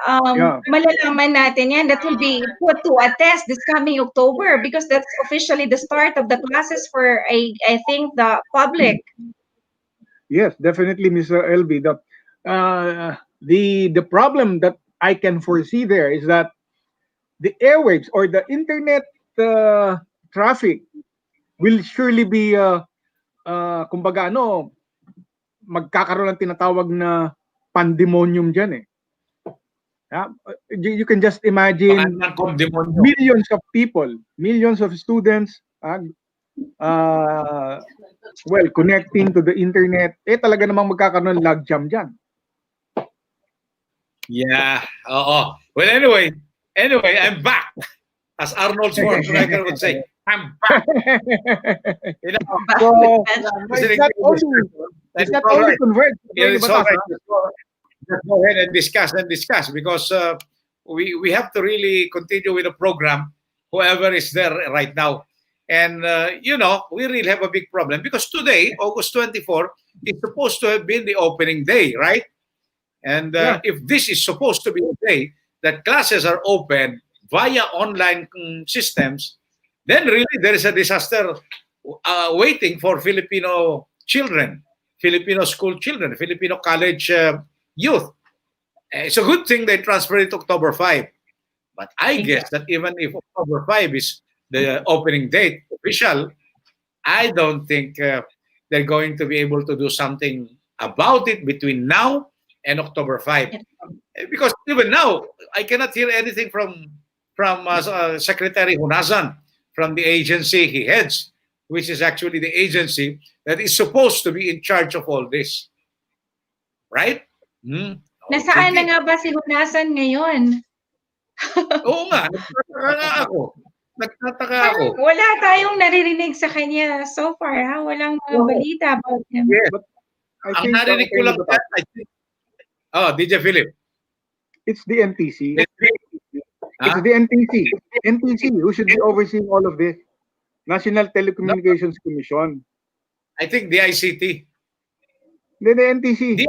Yeah. malalaman natin yan that will be put to a test this coming October because that's officially the start of the classes for I think the public. Yes, definitely, Mr. LB. The problem that I can foresee there is that the airwaves or the internet traffic will surely be kumbaga magkakaroon ng tinatawag na pandemonium diyan eh. You can just imagine millions of people, millions of students connecting to the internet, talaga namang magkakaroon ng logjam diyan. Yeah. Oh. Well, anyway, I'm back. As Arnold Schwarzenegger would say, I'm back. So, it's not only converged. It's all right. Let's go ahead and discuss because we have to really continue with the program, whoever is there right now. And, we really have a big problem because today, August 24, is supposed to have been the opening day, right? And if this is supposed to be the day that classes are open via online systems, then really there is a disaster waiting for Filipino children, Filipino school children, Filipino college youth. It's a good thing they transferred it to October 5. But I guess that even if October 5 is the opening date official, I don't think they're going to be able to do something about it between now and October 5. Because even now, I cannot hear anything from Secretary Hunasan, from the agency he heads, which is actually the agency that is supposed to be in charge of all this. Right? Nasaan na nga ba si Hunasan ngayon? Oo nga, nagtataka ako. Wala tayong naririnig sa kanya so far, ha? Walang balita about him. Yes. Ang narinig ko lang yan, I think. DJ Philip. It's the NTC. It's the NTC. NTC who should be overseeing all of this. National Telecommunications Commission. I think the ICT. The NTC.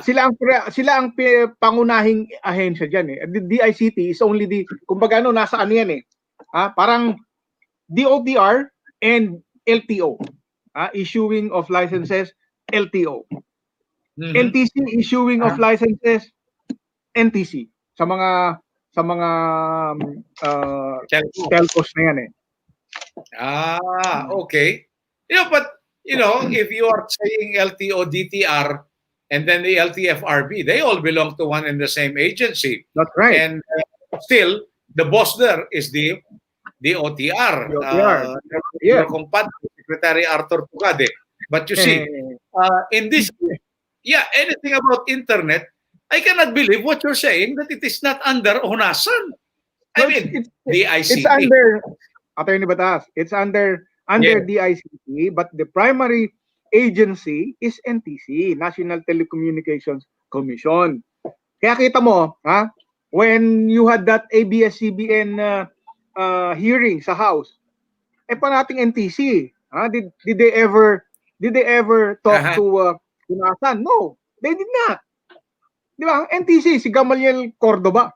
Sila ang pangunahing ahensya diyan eh. The DICT is only kumbaga nasa ano yan eh. Parang DOTR and LTO. Issuing of licenses, LTO. NTC issuing of licenses, NTC. Sa mga telcos na yan eh. Okay. But if you are saying LTO, DTR, and then the LTFRB, they all belong to one and the same agency. That's right. And still, the boss there is the OTR. Your compadre, Secretary Arthur Tugade. But you see, in this, anything about internet, I cannot believe what you're saying, that it is not under Hunasan. The ICT. It's under, Attorney Batas, it's under DICT, but the primary agency is NTC, National Telecommunications Commission. Kaya kita mo, when you had that ABS-CBN hearing sa House, parating NTC, did they ever talk to Hunasan? No, they did not. Di ba? NTC, si Gamaliel Cordoba,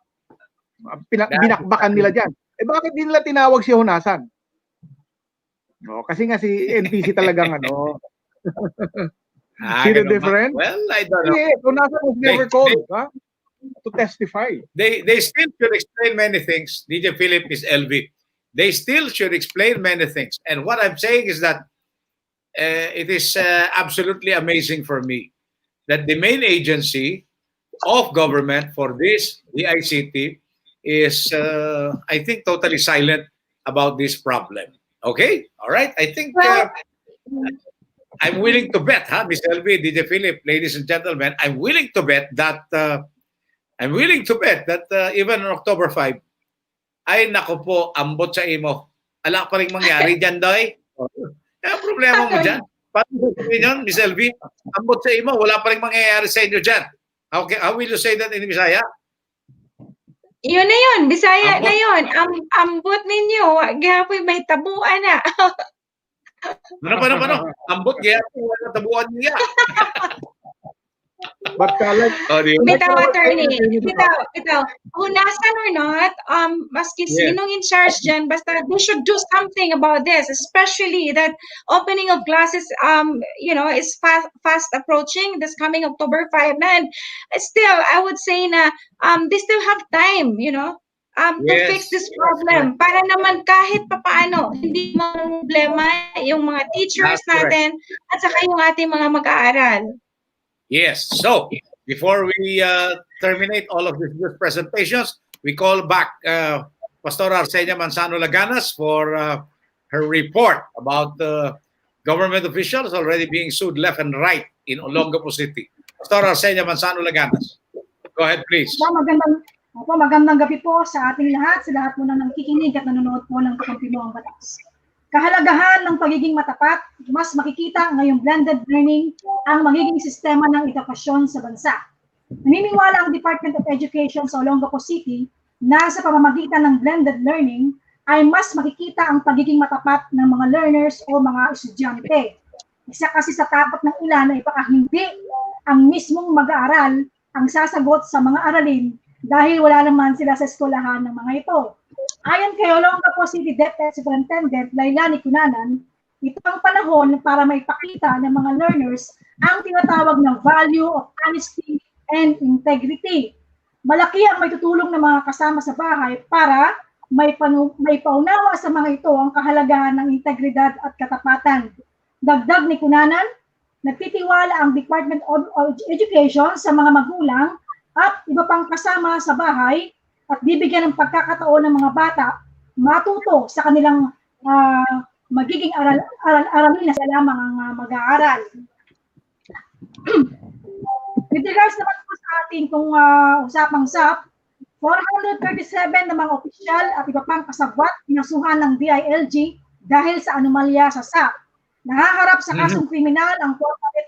binakbakan nila dyan. Bakit di nila tinawag si Hunasan? No, kasi nga si NTC talagang see the difference? Well, I don't know. Hunasan was never called to testify. They still should explain many things. DJ Philip is LV. They still should explain many things. And what I'm saying is that it is absolutely amazing for me that the main agency of government for this, the ICT, is, I think, totally silent about this problem. Okay? All right? I think Well, I'm willing to bet, Miss LV, DJ Philip, ladies and gentlemen, I'm willing to bet that even on October 5, ay nako po, ambot sa imo. Ala pa rin mangyari dyan, Doy. Kaya problema mo dyan. Paano sabihin yun, Miss LV? Ambot sa imo, wala pa rin mangyayari sa inyo dyan. Okay, how will you say that in Bisaya? yun na yun, Bisaya Ambot. na yun. Ambot ninyo, gapoy may tabuan na. Ano? Ambot, kaya wala tabuan niya. But like, Bitaw, attorney. Bitaw. Hunasan or not, maski Yes. sinong in charge dyan, basta they should do something about this, especially that opening of classes, is fast approaching this coming October 5 na. And still, I would say na, they still have time, to Yes. fix this problem. Para naman kahit papaano, hindi mo problema yung mga teachers That's correct. natin at saka yung ating mga mag-aaral. Yes. So, before we terminate all of these presentations, we call back Pastor Arsenia Manzano Laganas for her report about government officials already being sued left and right in Olongapo City. Pastor Arsenia Manzano Laganas. Go ahead, please. Magandang gabi po sa ating lahat, sa lahat po na nakikinig at nanonood po ng Kakampi ang Batas. Kahalagahan ng pagiging matapat, mas makikita ngayong blended learning ang magiging sistema ng edukasyon sa bansa. Naniniwala ang Department of Education sa Olongapo City na sa pamamagitan ng blended learning ay mas makikita ang pagiging matapat ng mga learners o mga estudyante. Isa kasi sa takot ng ilan ay baka hindi ang mismong mag-aaral ang sasagot sa mga aralin dahil wala naman sila sa eskwelahan ng mga ito. Ayon kay Olongapo City Deputy Superintendent Lailani Cunanan, ito ang panahon para maipakita ng mga learners ang tinatawag na value of honesty and integrity. Malaki ang may tutulong ng mga kasama sa bahay para may paunawa sa mga ito ang kahalagahan ng integridad at katapatan. Dagdag ni Cunanan, nagtitiwala ang Department of Education sa mga magulang at iba pang kasama sa bahay at bibigyan ng pagkakataon ng mga bata matuto sa kanilang magiging aralin na sila lamang ang mag-aaral. With regards naman po sa ating usapang SAP, 437 na mga opisyal at iba pang kasabwat pinasuhan ng DILG dahil sa anomalya sa SAP. Nahaharap sa kasong kriminal ang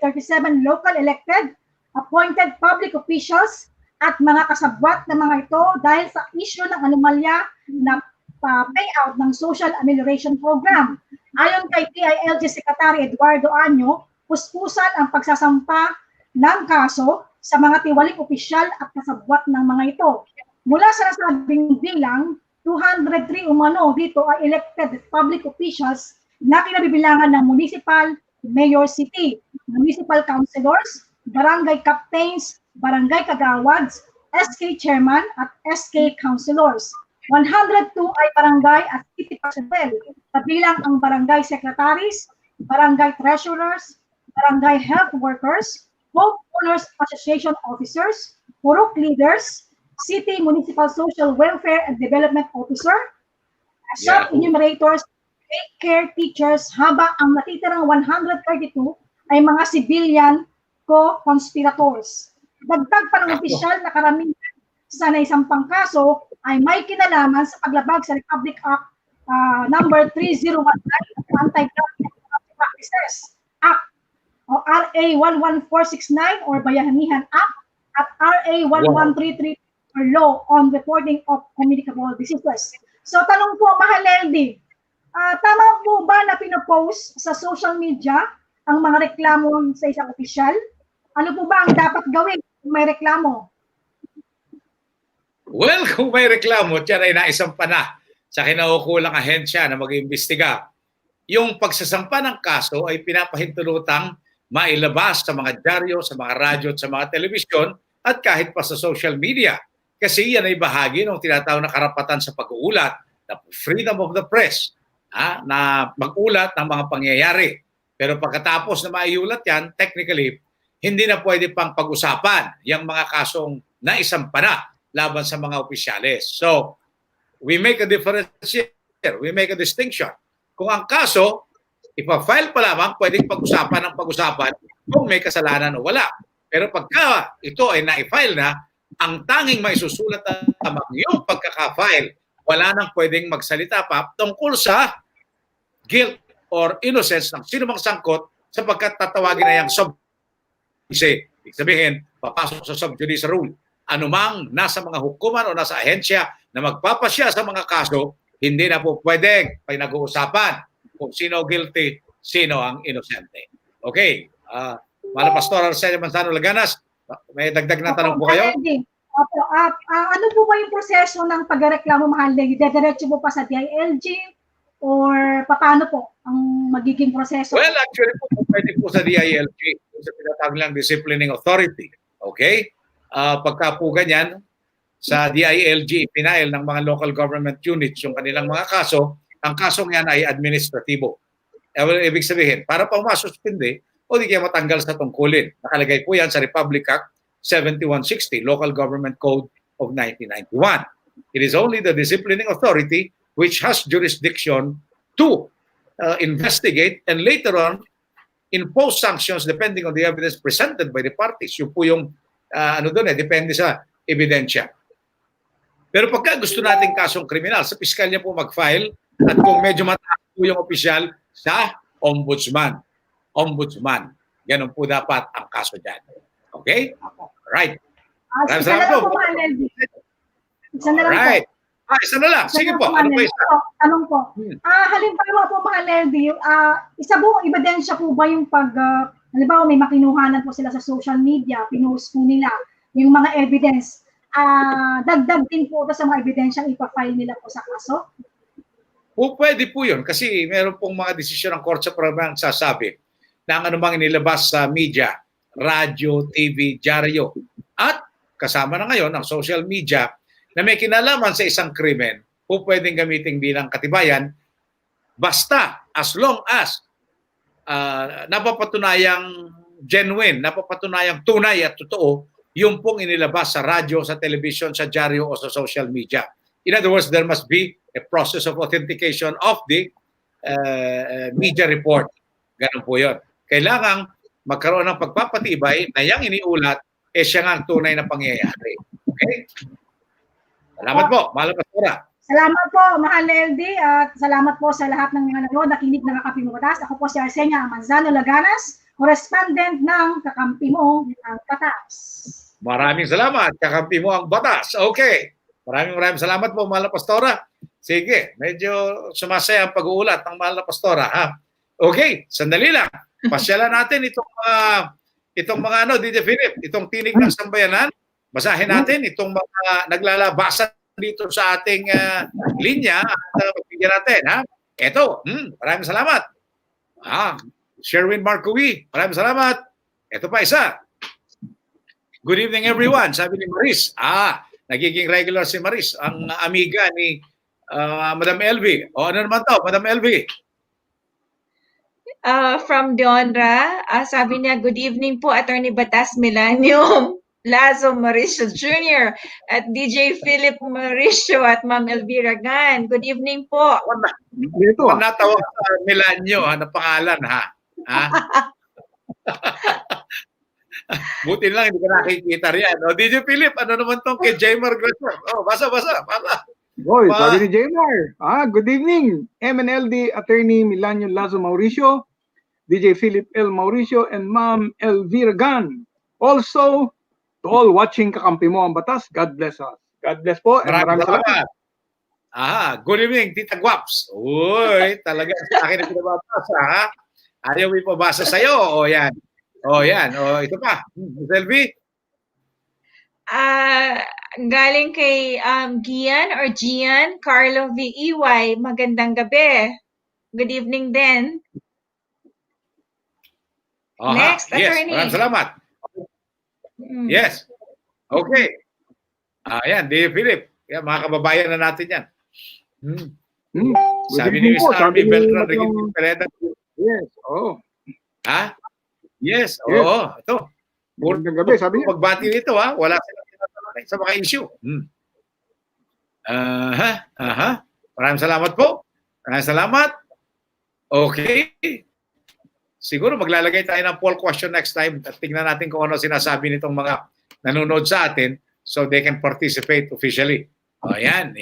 437 local elected, appointed public officials at mga kasabwat na mga ito dahil sa issue ng anomalya na payout ng Social Amelioration Program. Ayon kay DILG Secretary Eduardo Año, puspusan ang pagsasampa ng kaso sa mga tiwaling opisyal at kasabwat ng mga ito. Mula sa nasabing bilang, 203 umano dito ay elected public officials na kinabibilangan ng municipal, mayor city, municipal councilors, barangay captains, barangay kagawads, SK chairman at SK councilors. 102 ay barangay at city personnel, kabilang ang barangay secretaries, barangay treasurers, barangay health workers, homeowners association officers, purok leaders, city municipal social welfare and development officer, sub-enumerators, daycare teachers, habang ang natitirang 132 ay mga civilian co-conspirators. Dagdag pa ng opisyal na karamihan sa naisampang kaso ay may kinalaman sa paglabag sa Republic Act number 3019 Anti-Graft Practices Act o RA 11469 or Bayanihan Act at RA 1133 or Law on Reporting of Communicable Diseases. So tanong po, Mahal Eldy, tama po ba na pinopost sa social media ang mga reklamo sa isang opisyal? Ano po ba ang dapat gawin kung may reklamo? Well, kung may reklamo, yan ay naisampa na sa kinaukulang ahensya na mag-iimbestiga. Yung pagsasampa ng kaso ay pinapahintulutang mailabas sa mga dyaryo, sa mga radyo at sa mga telebisyon at kahit pa sa social media. Kasi yan ay bahagi ng tinatawag na karapatan sa pag-uulat, na freedom of the press, na mag-ulat ng mga pangyayari. Pero pagkatapos na maiulat yan, technically, hindi na pwede pang pag-usapan yung mga kasong naisampa na laban sa mga opisyales. So, we make a difference We make a distinction. Kung ang kaso, ipa-file pa lamang, pwedeng pag-usapan ng pag-usapan kung may kasalanan o wala. Pero pagka ito ay na-file na, ang tanging may susulat lamang yung pagkaka-file, wala nang pwedeng magsalita pa tungkol sa guilt or innocence ng sino mang sangkot sapagkat tatawagin na yung sub-judice. Ibig sabihin, papasok sa sub-judice rule. Anumang nasa mga hukuman o nasa ahensya na magpapasya sa mga kaso, hindi na po pwedeng pinag-uusapan kung sino guilty, sino ang inosente. Okay. Mala Pastor Arsenio Manzano Laganas, may dagdag na tanong po kayo? Opo, ano po ba yung proseso ng pagreklamo, Mahal Lady? Dediretso po pa sa DILG or paano po ang magiging proseso? Well, actually po, pwede po sa DILG, sa tinatawag lang disciplining authority. Okay? Pagka po ganyan, sa DILG, pinail ng mga local government units yung kanilang mga kaso, ang kasong yan ay administratibo. Ibig sabihin, para pa masuspindi, o di kaya matanggal sa tungkulin. Nakalagay po yan sa Republic Act 7160, Local Government Code of 1991. It is only the disciplining authority which has jurisdiction to investigate and later on impose sanctions depending on the evidence presented by the parties. Yung po yung depende sa ebidensya. Pero pagka gusto nating kasong kriminal, sa piskalya po mag-file at kung medyo mataas po yung opisyal, sa ombudsman. Ombudsman. Ganun po dapat ang kaso dyan. Okay? Right. Maraming salamat po. Isa na lang Right. po. Isa na lang. Sige po. Ano ba isa? Tanong po. Halimbawa po, Mahal Lady, isa buong ebidensya po ba yung halimbawa may makinuhanan po sila sa social media, pinost po nila yung mga evidence, dagdag din po ito sa mga ebidensyang ipa-file nila po sa kaso? Pwede po yun kasi meron pong mga desisyon ng Korte Suprema ang sasabi na ang anumang inilabas sa media, radyo, TV, dyaryo at kasama na ngayon ang social media na may kinalaman sa isang krimen, pwedeng gamitin bilang katibayan basta as long as napapatunayang genuine, napapatunayang tunay at totoo yung pong inilabas sa radyo, sa television, sa dyaryo o sa social media. In other words, there must be a process of authentication of the media report. Ganun po yun. Kailangang magkaroon ng pagpapatibay na yung iniulat siya nga ang tunay na pangyayari. Okay? Salamat po, Mahal Pastora. Salamat po, Mahal LD, at salamat po sa lahat ng mga nanonood, nakinig ng Kakampi mo Batas. Ako po si Arsenio Manzano Laganas, correspondent ng Kakampi mo ang Batas. Maraming salamat, Kakampi mo ang Batas. Okay. Maraming salamat po, Mahal Pastora. Sige, medyo sumasaya ang pag-uulat ng Mahal Pastora. Ha? Okay, sandali lang. Pasyalan natin itong mga DJ Philip, itong tinig ng sambayanan. Basahin natin itong mga naglalabasan dito sa ating linya at magbigyan natin. Ha? Ito, maraming salamat. Sherwin Marcowi, maraming salamat. Ito pa isa. Good evening everyone, sabi ni Maris. Nagiging regular si Maris, ang amiga ni Madam LV. O ano naman to, Madam LV? From Dionra, sabi niya, good evening po, Attorney Batas Milanium, Lazo Mauricio Jr. at DJ Philip Mauricio at Ma'am Elvira Gan. Good evening po. Dito. Natawag sa Milanyo na pangalan, ha? Buti lang, hindi ka nakikita riyan. DJ Philip, ano naman tong kay Jaymar Grasor? Basa. Boy, sabi ni Jaymar. Good evening, MNLD Attorney Milanyo Lazo Mauricio, DJ Philip L. Mauricio, and Ma'am Elvira Gan. Also, to all watching Kakampi mo ang Batas, God bless us. God bless po. Maraming salamat. Good evening, Tita Guaps. Uy, talaga sa akin na pinababasa, ha? Ayaw ipabasa sa'yo. O yan. Ito pa. Selvi? Galing kay Gian Carlo V.E.Y. Magandang gabi. Good evening din. Next, yes, Attorney. maraming salamat. Yes. Okay. Yan, DJ Philip. Yan, mga kababayan na natin yan. Sabi ni Miss Army Beltran, Pereda. Yes, Yes, Yes. Ito. Magandang gabi, sabi niya. Pagbati nito, wala silang tinatanong sa mga issue. Maraming salamat po. Salamat. Okay. Siguro maglalagay tayo ng poll question next time at tingnan natin kung ano sinasabi nitong mga nanonood sa atin so they can participate officially. O, yan.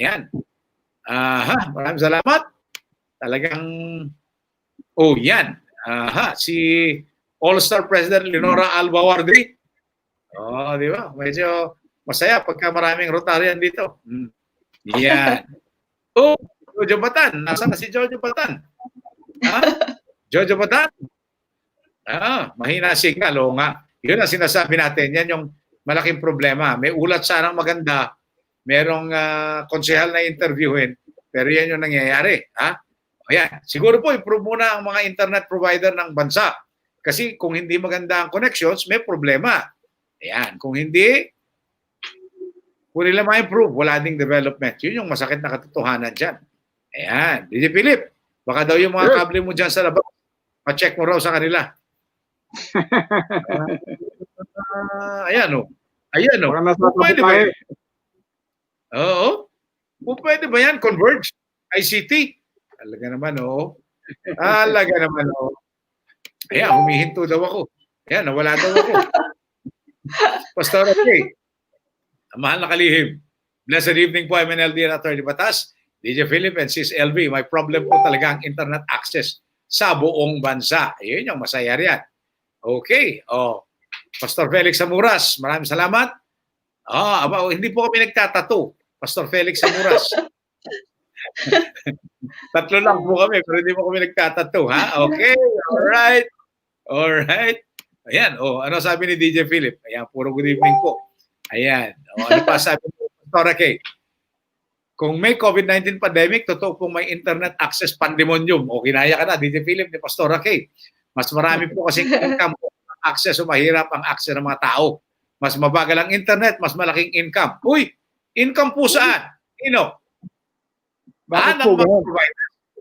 Maraming salamat. Talagang, yan. Si All-Star President Leonora Albawardi. Di ba? Medyo masaya pagka maraming Rotarian dito. Yan. Jojo Batan. Nasaan na si Jojo Batan? Jojo Batan? Mahina signal. Oo nga. Yun ang sinasabi natin. Yan yung malaking problema. May ulat sanang maganda. Merong konsehal na interviewin. Pero yan yung nangyayari. Ayan. Siguro po, improve muna ang mga internet provider ng bansa. Kasi kung hindi maganda ang connections, may problema. Ayan. Kung hindi, kung nila ma-improve, wala ding development. Yun yung masakit na katotohanan dyan. Ayan. DJ Philip, baka daw yung mga kable mo dyan sa labas, pa-check mo raw sa kanila. Ayan o. Pwede ba yan? Oo. Pwede ba yan? Converge? ICT? Talaga naman o. Ayan, humihinto daw ako. Ayan, nawala daw ako. Pastor okay. Mahal na kalihim. Blessed evening po, MNLD and Attorney Batas, DJ Philip and Sis LV. My problem po talaga ang internet access sa buong bansa. Ayun yung masaya riyan. Okay. Pastor Felix Samuras, maraming salamat. Hindi po kami nagtatato. Pastor Felix Samuras. Tatlo lang po kami, pero hindi po kami nagtatato. Okay. Alright. Ayan. Ano sabi ni DJ Philip? Ayan, puro good evening po. Ayan. Ano pa sabi ni Pastora Kay? Kung may COVID-19 pandemic, totoo kung may internet access pandemonium. Kinaya ka na, DJ Philip ni Pastora Kay. Mas marami po kasi income access o mahirap ang access ng mga tao. Mas mabagal ang internet, mas malaking income. Income po saan? Bakit po ba?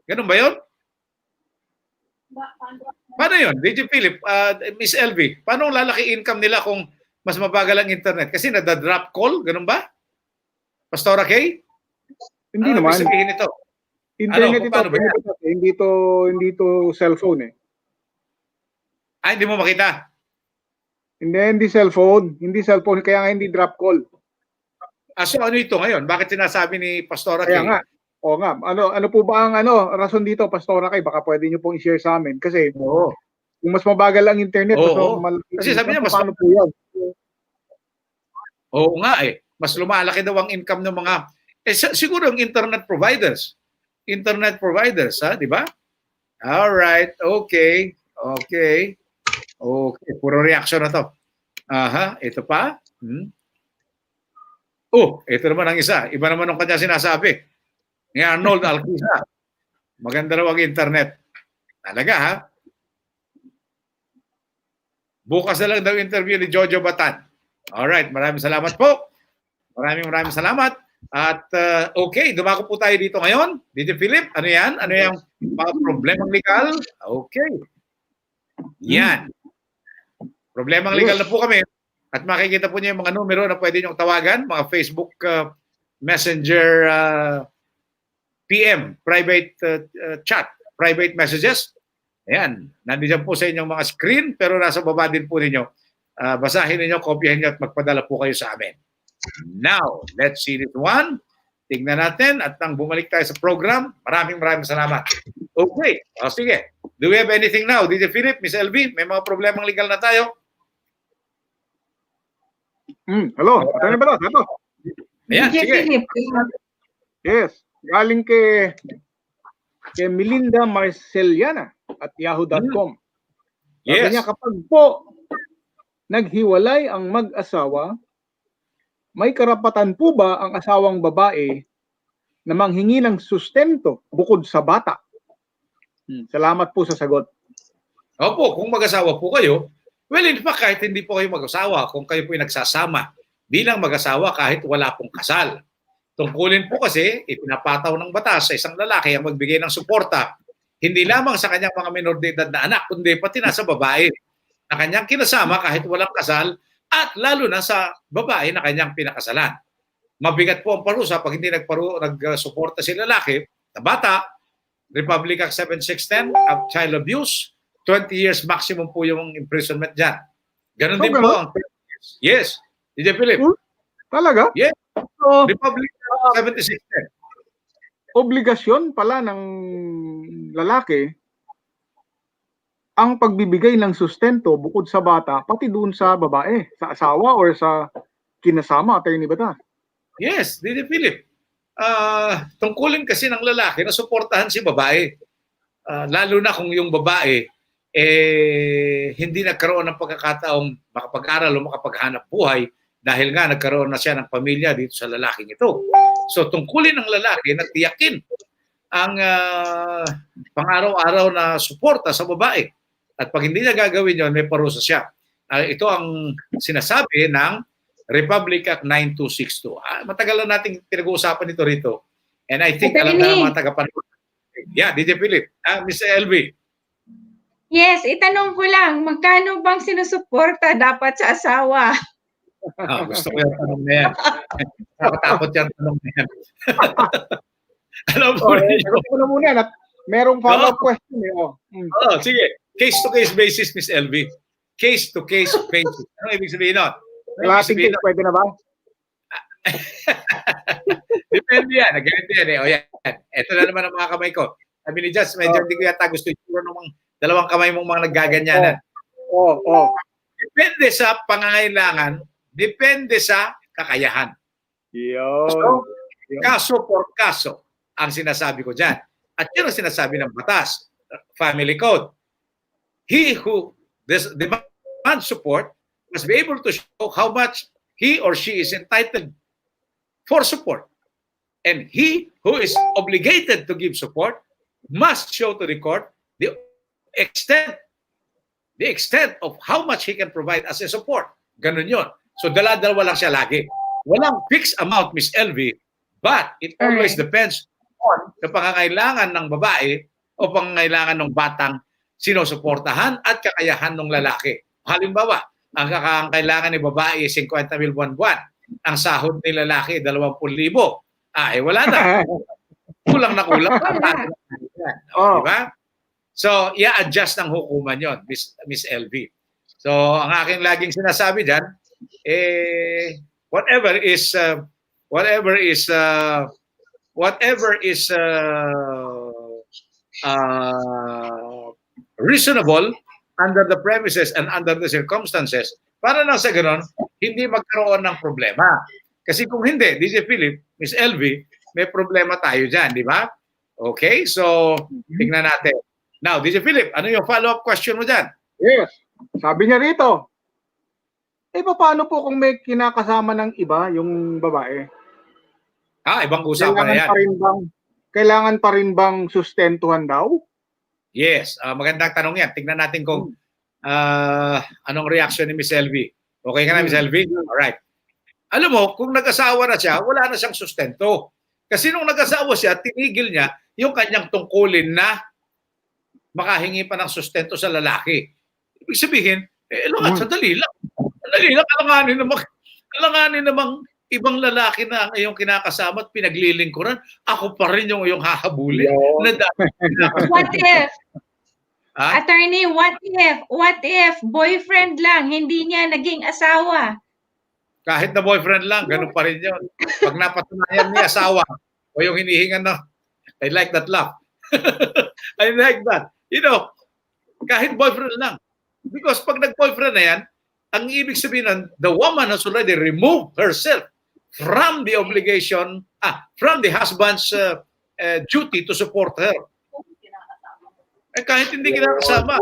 Ganun ba yun? Paano yun? DJ Philip, Miss LV, paano lalaki income nila kung mas mabagal ang internet? Kasi nada-drop call, ganun ba? Pastora Kay? Hindi naman. Sabihin ito? Internet hindi to cellphone eh. Hindi mo makita? Hindi cellphone. Hindi cellphone, kaya nga hindi drop call. So ano ito ngayon? Bakit sinasabi ni Pastora Kay? Kaya nga. Oo nga. Ano po ba ang rason dito, Pastora Kay? Baka pwede niyo pong i-share sa amin. Kasi kung mas mabagal ang internet, kasi sabi niya, paano po yan? Oo nga eh. Mas lumalaki daw ang income ng mga siguro yung internet providers. Di ba? All right. Okay. Puro reaction na to. Ito pa. Ito naman ang isa. Iba naman ang kanya sinasabi. Ni Arnold Alquisa. Maganda raw ang internet. Talaga Bukas na lang daw interview ni Jojo Batan. Alright, maraming salamat po. Maraming salamat. At dumako po tayo dito ngayon. DJ Philip, ano yan? Ano yung mga problemang legal? Okay. Yan. Problemang legal na po kami. At makikita po niyo yung mga numero na pwede niyong tawagan, mga Facebook Messenger PM, private chat, private messages. Ayan, nandiyan po sa inyong mga screen pero nasa baba din po ninyo. Basahin ninyo, kopyahin nyo at magpadala po kayo sa amin. Now, let's see this one. Tingnan natin at nang bumalik tayo sa program, maraming salamat. Okay, sige. Do we have anything now? DJ Philip, Miss LV, may mga problemang legal na tayo? Hello, Atty. Batas, ito. Ayan, sige. Yes, galing kay Melinda Marceliana at yahoo.com. Sabi Yes. niya, kapag po naghiwalay ang mag-asawa, may karapatan po ba ang asawang babae na manghingi ng sustento bukod sa bata? Salamat po sa sagot. Opo, kung mag-asawa po kayo, well, in fact, kahit hindi po kayo mag-asawa, kung kayo po ay nagsasama bilang mag-asawa kahit wala pong kasal. Tungkulin po kasi, ipinapataw ng batas sa isang lalaki ang magbigay ng suporta, hindi lamang sa kanyang mga minor de edad na anak, kundi pati na sa babae na kanyang kinasama kahit walang kasal at lalo na sa babae na kanyang pinakasalan. Mabigat po ang parusa pag hindi nagsuporta si lalaki na bata Republic Act 7610, child abuse, 20 years maximum po yung imprisonment dyan. Ganon So, din po ganon? ang 20 years. Yes, DJ Philip. Talaga? Yes, So, Republic Act 7610. obligasyon pala ng lalaki ang pagbibigay ng sustento bukod sa bata, pati doon sa babae, sa asawa or sa kinasama, Attorney Batas. Yes, DJ Philip. Tungkulin kasi ng lalaki na suportahan si babae. Lalo na kung yung babae hindi nagkaroon ng pagkakataong makapag-aral o makapaghanap buhay dahil nga nagkaroon na siya ng pamilya dito sa lalaking ito. So tungkulin ng lalaki na tiyakin ang pang-araw-araw na suporta sa babae. At pag hindi niya gagawin yon, may parusa siya. Ito ang sinasabi ng Republic Act 9262. Matagal na nating pinag-uusapan ito rito. And I think alam na ng mga tagapanood. Yeah, DJ Philip. Mr. LV. Yes, itanong ko lang, magkano bang sinusuporta dapat sa asawa? Gusto ko yung tanong na yan. Nakatakot yung tanong na yan. Alam mo ninyo. Sagot ko na muna at merong follow-up question. Sige. Case-to-case basis, Miss LV. Case-to-case basis. Ano ibig sabihin nun? Kalating case, pwede na ba? Depende yan. Ganito yan. O yan. Ito na naman ang mga kamay ko. Sabi ni Judge, medyo hindi ko yata gusto yung dalawang kamay mong mga naggaganyanan. Depende sa pangangailangan, depende sa kakayahan. So, kaso por kaso ang sinasabi ko dyan. At yun ang sinasabi ng batas, family code. He who demands support must be able to show how much he or she is entitled for support. And he who is obligated to give support must show to the court the extent of how much he can provide as a support. Ganun yun. So dala-dalawa lang siya lagi. Walang fixed amount, Miss LV, but it always depends on the pangangailangan ng babae o pangangailangan ng batang sinusuportahan at kakayahan ng lalaki. Halimbawa, ang kailangan ni babae 50,000 buwan-buwan. Ang sahod ni lalaki 20,000. Wala na. Kulang na kulang. Diba? So, i-adjust ng hukuman yon, Miss LV. So, ang aking laging sinasabi dyan, whatever is reasonable under the premises and under the circumstances, para lang sa ganon, hindi magkaroon ng problema. Kasi kung hindi, DJ Philip, Miss LV, may problema tayo dyan, di ba? Okay, so tingnan natin. Now, DJ Philip, ano yung follow-up question mo dyan? Yes. Sabi niya rito, paano po kung may kinakasama ng iba yung babae? Ibang usapan na yan. Kailangan pa rin bang sustentuhan daw? Yes, magandang tanong yan. Tingnan natin kung anong reaction ni Miss LV. Okay ka na, Miss LV? Alright. Alam mo, kung nag-asawa na siya, wala na siyang sustento. Kasi nung nag-asawa siya, tinigil niya yung kanyang tungkulin na makahingi pa ng sustento sa lalaki. Ibig sabihin, sandali lang. Sandali lang, alanganin namang ibang lalaki na ang iyong kinakasama at pinaglilingkuran. Ako pa rin yung iyong hahabulin. What if? Attorney, what if boyfriend lang, hindi niya naging asawa? Kahit na boyfriend lang, ganun pa rin yun. Pag napatunayan niya asawa, o yung hinihingan na, I like that laugh. I like that. You know, kahit boyfriend lang. Because pag nag-boyfriend na yan, ang ibig sabihin nun, the woman has already removed herself from the obligation, from the husband's duty to support her. Kahit hindi kinakasama.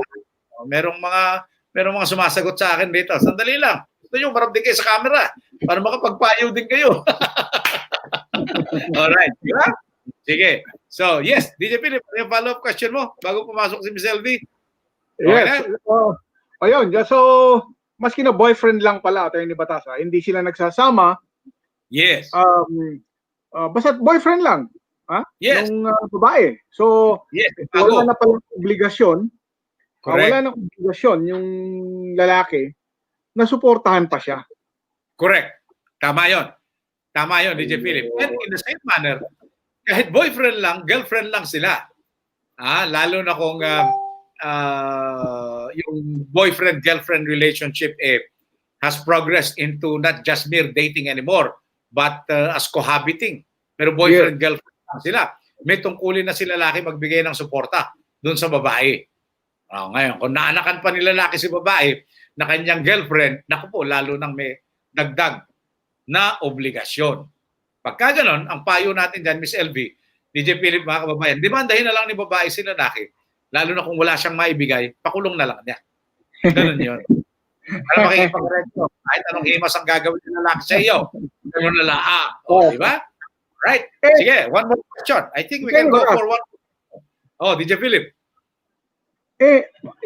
Merong mga sumasagot sa akin dito. Sandali lang. Gusto nyo, marap din kayo sa camera para makapagpayo din kayo. Alright. Diba? Sige. So, yes. DJ Philip, yung follow-up question mo bago pumasok si Miss LV? Yes. Ayun. So, maski na boyfriend lang pala, Attorney Batas, hindi sila nagsasama. Yes. Basta boyfriend lang. Yes. Yung babae. So, yes. wala na palang obligasyon. Correct. Wala na obligasyon yung lalaki na suportahan pa siya. Correct. Tama yon. Tama yon, DJ Philip. And in the same manner, kahit boyfriend lang, girlfriend lang sila, Lalo na kung yung boyfriend-girlfriend relationship has progressed into not just mere dating anymore, but as cohabiting. Pero boyfriend-girlfriend lang sila. May tungkulin na sila lalaki magbigay ng suporta doon sa babae. Ngayon, kung naanakan pa ni lalaki si babae na kanyang girlfriend, naku po, lalo nang may dagdag na obligasyon. Pagka ganon, ang payo natin dyan, Miss LV, DJ Philip, mga kababayan, demandahin na lang ni babae si lalaki, lalo na kung wala siyang maibigay, pakulong na lang niya. Ganon yun. Para makikipag-reto, kahit anong himas ang gagawin ng lalaki sa iyo, ganon na lang. Di ba? Right. Sige, one more question. I think we can go for one. DJ Philip.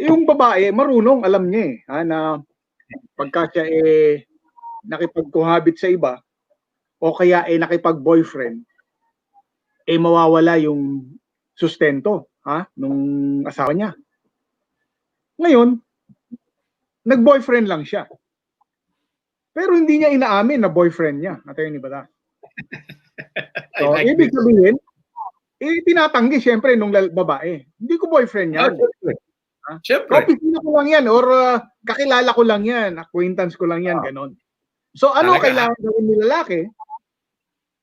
Yung babae, marunong, alam niya na pagka siya nakipag-cohabit sa iba, o kaya nakipag-boyfriend, mawawala yung sustento nung asawa niya. Ngayon, nag-boyfriend lang siya. Pero hindi niya inaamin na boyfriend niya, Attorney Batas. So, ibig sabihin, tinatanggi siyempre nung babae. Hindi ko boyfriend yan. Siyempre. Opisina ko lang yan or kakilala ko lang yan, acquaintance ko lang yan, ganon. So ano kailangan gawin ni lalaki?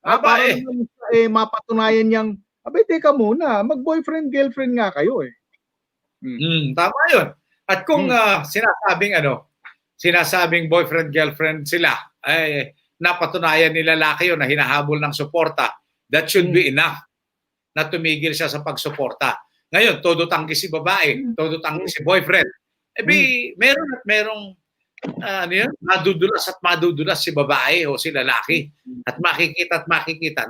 Para naman mapatunayan niyang, teka muna, mag-boyfriend, girlfriend nga kayo Tama yun. At kung sinasabing boyfriend, girlfriend sila, ay napatunayan ni lalaki yun na hinahabol ng suporta, that should be enough na tumigil siya sa pagsuporta. Ngayon, todo tanggi si babae, todo tanggi si boyfriend. Meron at merong madudulas si babae o si lalaki. At makikita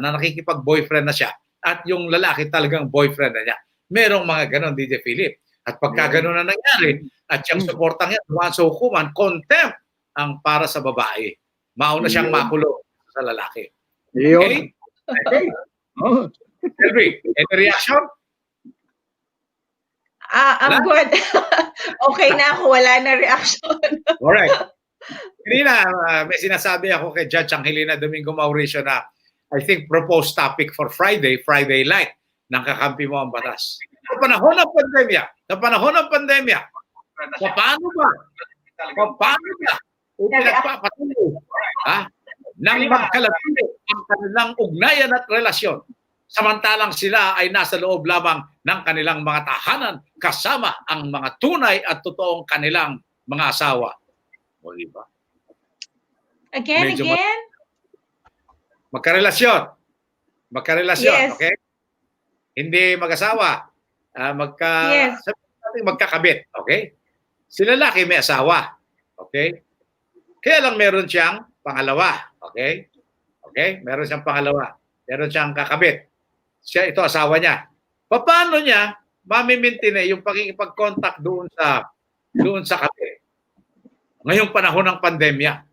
na nakikipag-boyfriend na siya. At yung lalaki talagang boyfriend na niya. Merong mga ganon, DJ Philip. At pagka ganon na nangyari, at yung suportang yan, dumaan sa hukuman, contempt ang para sa babae. Mauna siyang makulong sa lalaki. Okay? Henry, any reaction? I'm good. Okay na ako, wala na reaction. Alright. Kanina, may sinasabi ako kay Judge Angelina Domingo Mauricio na I think proposed topic for Friday Light ng Kakampi mo ang batas. Sa panahon ng pandemya, paano ba pinagpapatuloy ng magkalapit ang kanilang ugnayan at relasyon samantalang sila ay nasa loob lamang ng kanilang mga tahanan kasama ang mga tunay at totoong kanilang mga asawa. O diba? Again? Magkarelasyon, Yes. okay? Hindi mag-asawa. Magkakabit, okay? Si lalaki may asawa, okay? Kaya lang meron siyang pangalawa, okay? Okay? Meron siyang pangalawa. Meron siyang kakabit. Ito asawa niya. Paano niya mamimaintain yung pakikipag-contact doon sa kabit? Ngayong panahon ng pandemya,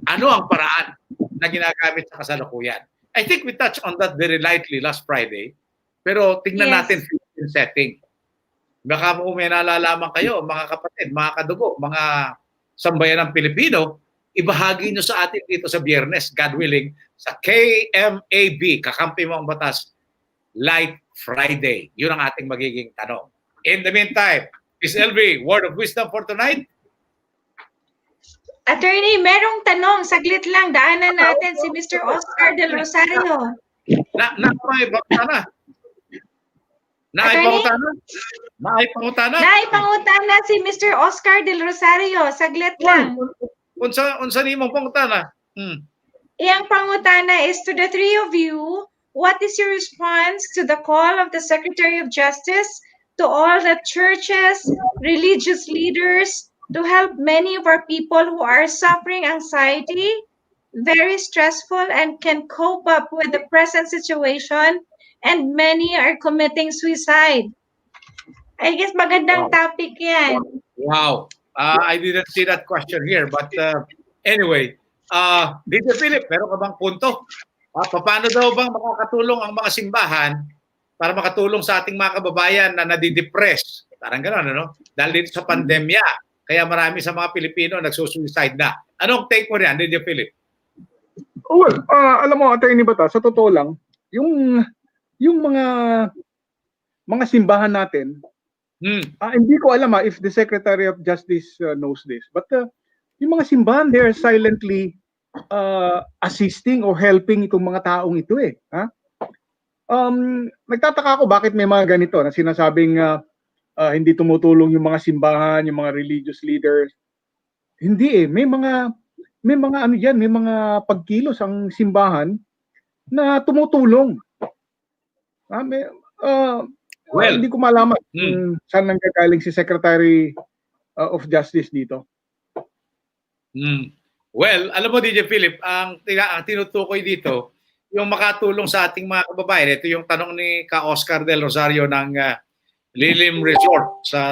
ano ang paraan na ginagamit sa kasalukuyan? I think we touched on that very lightly last Friday. Pero tingnan natin yung setting. Baka kung may nalalaman kayo, mga kapatid, mga kadugo, mga sambayan ng Pilipino, ibahagi nyo sa atin dito sa Biyernes, God willing, sa KMAB, Kakampi mo ang Batas, Light Friday. Yun ang ating magiging tanong. In the meantime, Ms. LV, word of wisdom for tonight? Attorney, merong tanong. Saglit lang. Daanan natin si Mr. Oscar Del Rosario. Naipangutana si Mr. Oscar Del Rosario. Saglit lang. Unsa nimong pangutana? Iyang pangutana is to the three of you, what is your response to the call of the Secretary of Justice to all the churches, religious leaders, to help many of our people who are suffering anxiety, very stressful, and can cope up with the present situation, and many are committing suicide? I guess magandang topic yan. Wow. I didn't see that question here, but anyway, Dito Philip, meron ka bang punto? Paano daw bang makakatulong ang mga simbahan para makatulong sa ating mga kababayan na nadidepress? Parang gano'n, ano? Dahil dito sa pandemya, kaya marami sa mga Pilipino nagsusuicide na. Anong take mo riyan, DJ Philip? Well, alam mo, Attorney Batas, sa totoo lang, yung mga mga simbahan natin, hindi ko alam if the Secretary of Justice knows this, but yung mga simbahan, they are silently assisting or helping itong mga taong ito eh. Ha? Nagtataka ako bakit may mga ganito na sinasabing hindi tumutulong yung mga simbahan, yung mga religious leaders. Hindi eh, may mga ano diyan, may mga pagkilos ang simbahan na tumutulong. Hindi ko malaman kung saan nanggagaling si Secretary of Justice dito. Well, alam mo DJ Philip, ang tinutukoy dito, yung makatulong sa ating mga kababayan. Ito yung tanong ni Ka Oscar del Rosario ng Lilim Resort sa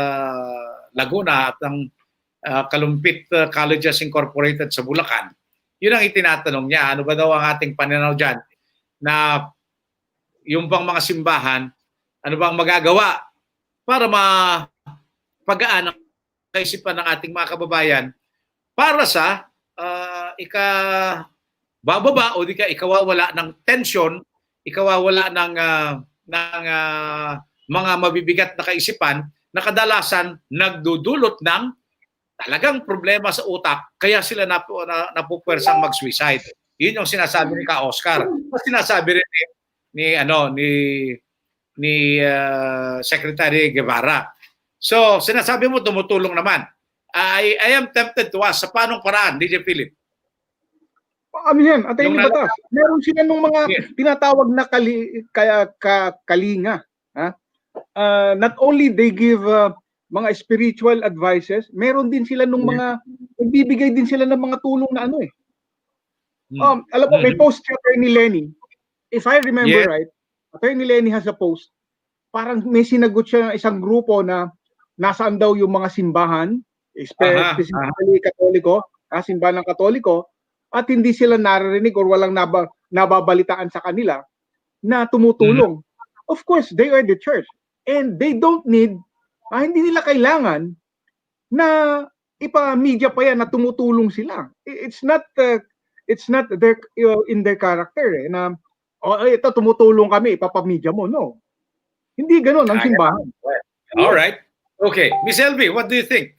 Laguna at ng Kalumpit Colleges Incorporated sa Bulacan. Yun ang itinatanong niya. Ano ba daw ang ating pananaw dyan? Na yung bang mga simbahan, ano bang magagawa para mapagaan ang kaisipan ng ating mga kababayan para sa bababa o di ka ikawawala ng tension, ikawawala ng mga mabibigat na kaisipan na kadalasan nagdudulot ng talagang problema sa utak kaya sila napupwersang mag-suicide. Yun yung sinasabi ni Ka Oscar. Sinasabi rin ni Secretary Guevara. So, sinasabi mo tumutulong naman. I am tempted to ask, sa paanong paraan, DJ Philip? Ano yan? Atay ni Batas. Meron sila nung mga tinatawag na kalinga. Ha? Not only they give mga spiritual advices, meron din sila nung mga, nagbibigay din sila ng mga tulong na ano eh. Alam mo, may post si Attorney Lenny. If I remember right, Attorney Lenny has a post. Parang may sinagot siya ng isang grupo na nasaan daw yung mga simbahan, specifically Katoliko, simbahan ng Katoliko, at hindi sila naririnig or walang nababalitaan sa kanila na tumutulong. Of course, they are the church. And they don't need, hindi nila kailangan na ipa-media pa yan na tumutulong sila. It's not their, in their character eh, na ito tumutulong kami, ipapa-media mo. No. Hindi ganun ang simbahan. All right. Okay. Miss Elvie, what do you think?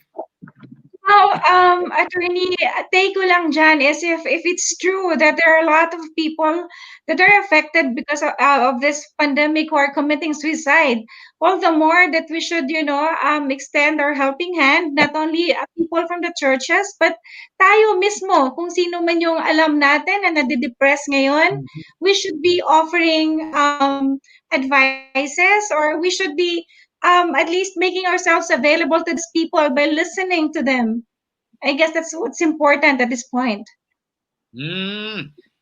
Attorney, take ko lang dyan is if it's true that there are a lot of people that are affected because of this pandemic who are committing suicide, all the more that we should, extend our helping hand, not only people from the churches, but tayo mismo, kung sino man yung alam natin na nadidepress ngayon, we should be offering advices, or we should be at least making ourselves available to these people by listening to them. I guess that's what's important at this point.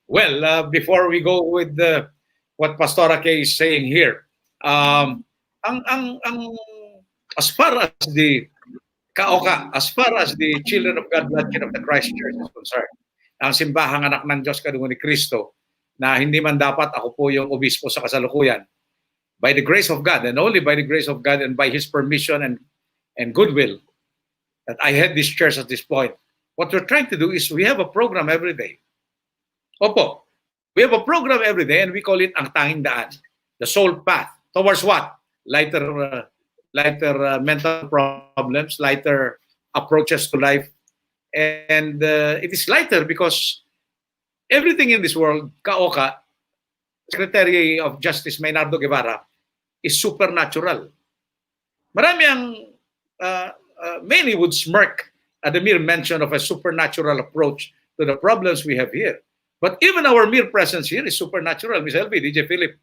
Well, before we go with what Pastora Kay is saying here, as far as the Kaoka, as far as the Children of God, Bloodkin of the Christ Church is concerned, ang simbahang anak ng Diyos kadungo ni Kristo, na hindi man dapat ako po yung obispo sa kasalukuyan, by the grace of God, and only by the grace of God and by His permission and goodwill, that I head this church at this point. What we're trying to do is we have a program every day. Opo, we have a program every day and we call it Ang Tanging Daan, the soul path. Towards what? Lighter mental problems, lighter approaches to life. And it is lighter because everything in this world, Kaoka, Secretary of Justice Maynardo Guevara, is supernatural. Marami ang many would smirk at the mere mention of a supernatural approach to the problems we have here. But even our mere presence here is supernatural. Ms. Elvie, DJ Philip,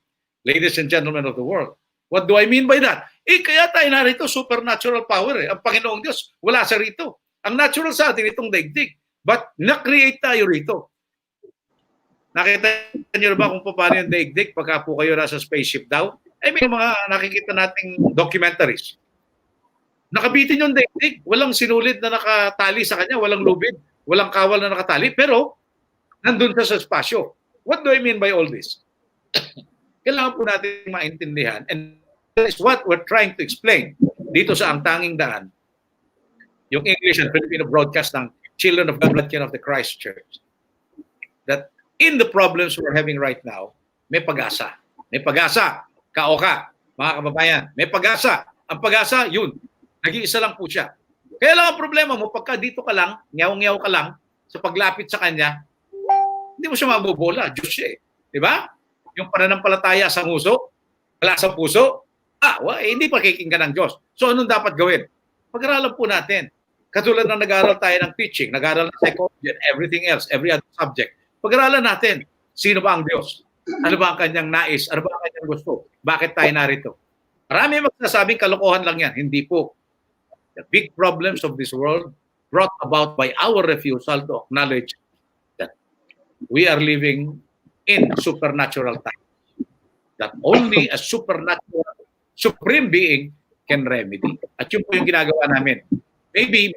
ladies and gentlemen of the world. What do I mean by that? Kaya tayo narito, supernatural power eh. Ang Panginoong Diyos, wala sa rito. Ang natural sa atin itong daigdig. But na-create tayo rito. Nakita niyo ba kung paano yung daigdig pagka po kayo nasa spaceship daw? May mga nakikita nating documentaries. Nakabitin yung daigdig. Walang sinulid na nakatali sa kanya. Walang lubid. Walang kawal na nakatali. Pero, nandun siya sa espasyo. What do I mean by all this? Kailangan po natin maintindihan. And that is what we're trying to explain dito sa Ang Tanging Daan. Yung English and Filipino broadcast ng Children of God, Bloodkin of the Christ Church. That in the problems we're having right now, may pag-asa. May pag-asa. Kaoka. mga kababayan. May pag-asa. Ang pag-asa, yun. Nag-iisa lang po siya. Kaya lang ang problema mo, pagka dito ka lang, nyaw-nyaw ka lang, sa paglapit sa kanya, hindi mo siya mabubola. Diyos siya eh. Di ba? Yung pananampalataya sa puso, wala sa puso, hindi pakikinggan ng Diyos. So anong dapat gawin? Pag-aralan po natin. Katulad ng nag-aaral tayo ng teaching, nag-aaral ng psychology and everything else, every other subject. Pag-aralan natin, sino ba ang Diyos? Ano ba ang kanyang nais? Ano ba ang kanyang gusto? Bakit tayo narito? Marami magsasabing kalokohan lang yan. Hindi po. The big problems of this world brought about by our refusal to acknowledge that we are living in supernatural times. That only a supernatural, supreme being can remedy. At yun po yung ginagawa namin. Maybe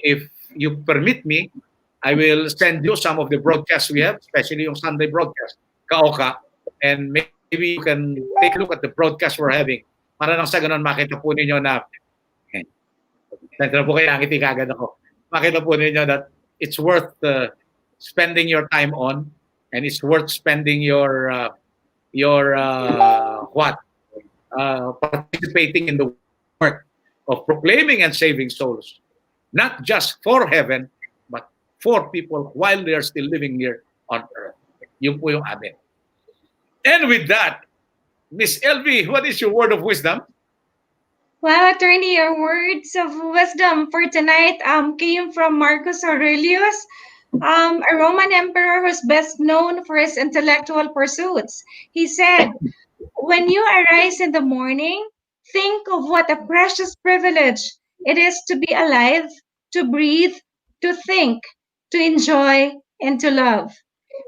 if you permit me, I will send you some of the broadcasts we have, especially yung Sunday broadcast, Kaoka, and maybe you can take a look at the broadcast we're having para nang sa ganun makita po ninyo na po kayo nakiti kagad ako. Makita po ninyo that it's worth spending your time on, and it's worth spending your participating in the work of proclaiming and saving souls, not just for heaven, but for people while they are still living here on earth. Yun po yung amin. And with that, Miss LV, what is your word of wisdom? Well, attorney, your words of wisdom for tonight came from Marcus Aurelius, a Roman emperor who's best known for his intellectual pursuits. He said, "When you arise in the morning, think of what a precious privilege it is to be alive, to breathe, to think, to enjoy, and to love."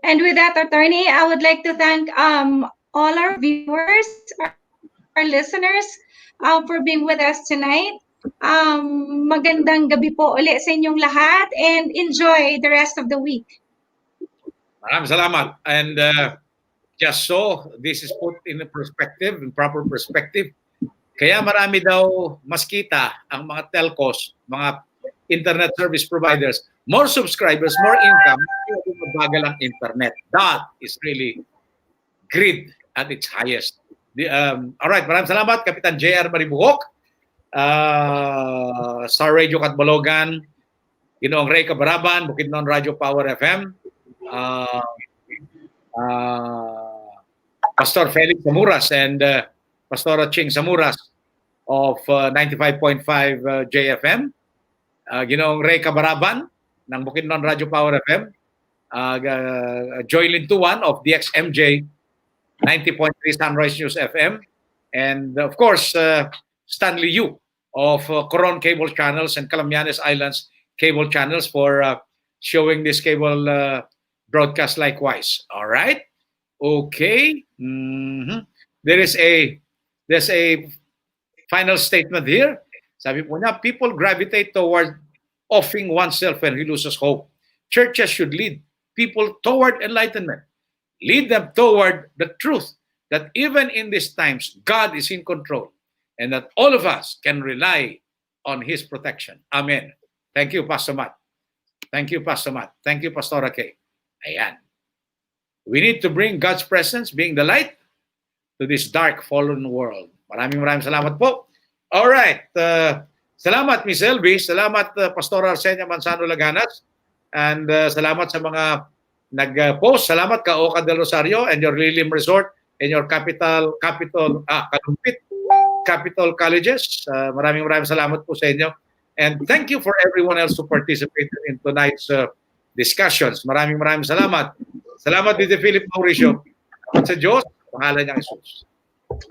And with that, attorney, I would like to thank all our viewers, our listeners, for being with us tonight. Magandang gabi po ulit sa inyong lahat, and enjoy the rest of the week. Maraming salamat. And just so this is put in a perspective, in proper perspective, kaya marami daw mas kita ang mga telcos, mga internet service providers, more subscribers, more income, mabagal ang internet. That is really greed at its highest. All right, maraming salamat, Kapitan J.R. Maribuhok, Star Radio Catbalogan, Ginoong Ray Cabaraban, Bukidnon Radio Power FM, Pastor Felix Samuras and Pastora Ching Samuras of 95.5 JFM, Ginoong Ray Cabaraban ng Bukidnon Radio Power FM, Joy Lintuan of DXMJ 90.3 Sunrise News FM, and of course Stanley Yu of Coron Cable Channels and Calamianes Islands Cable Channels for showing this cable broadcast likewise. All right, okay. There's a final statement here. Sabi po niya, people gravitate toward offing oneself when he loses hope. Churches should lead people toward enlightenment. Lead them toward the truth that even in these times, God is in control and that all of us can rely on His protection. Amen. Thank you, Pastor Matt. Thank you, Pastor Matt. Thank you, Pastora Kay. Ayan. We need to bring God's presence, being the light, to this dark, fallen world. Maraming salamat po. All right. Salamat, Miss Elby. Salamat, Pastora Arsenia Manzano Laganas. And salamat sa mga nag-post. Salamat ka, Oca del Rosario and your Lilium Resort and your Kalumpit Capital Colleges. Maraming salamat po sa inyo. And thank you for everyone else who participated in tonight's discussions. Maraming salamat. Salamat, Dito Philip Mauricio. Salamat sa Diyos, pangalan niya Jesus.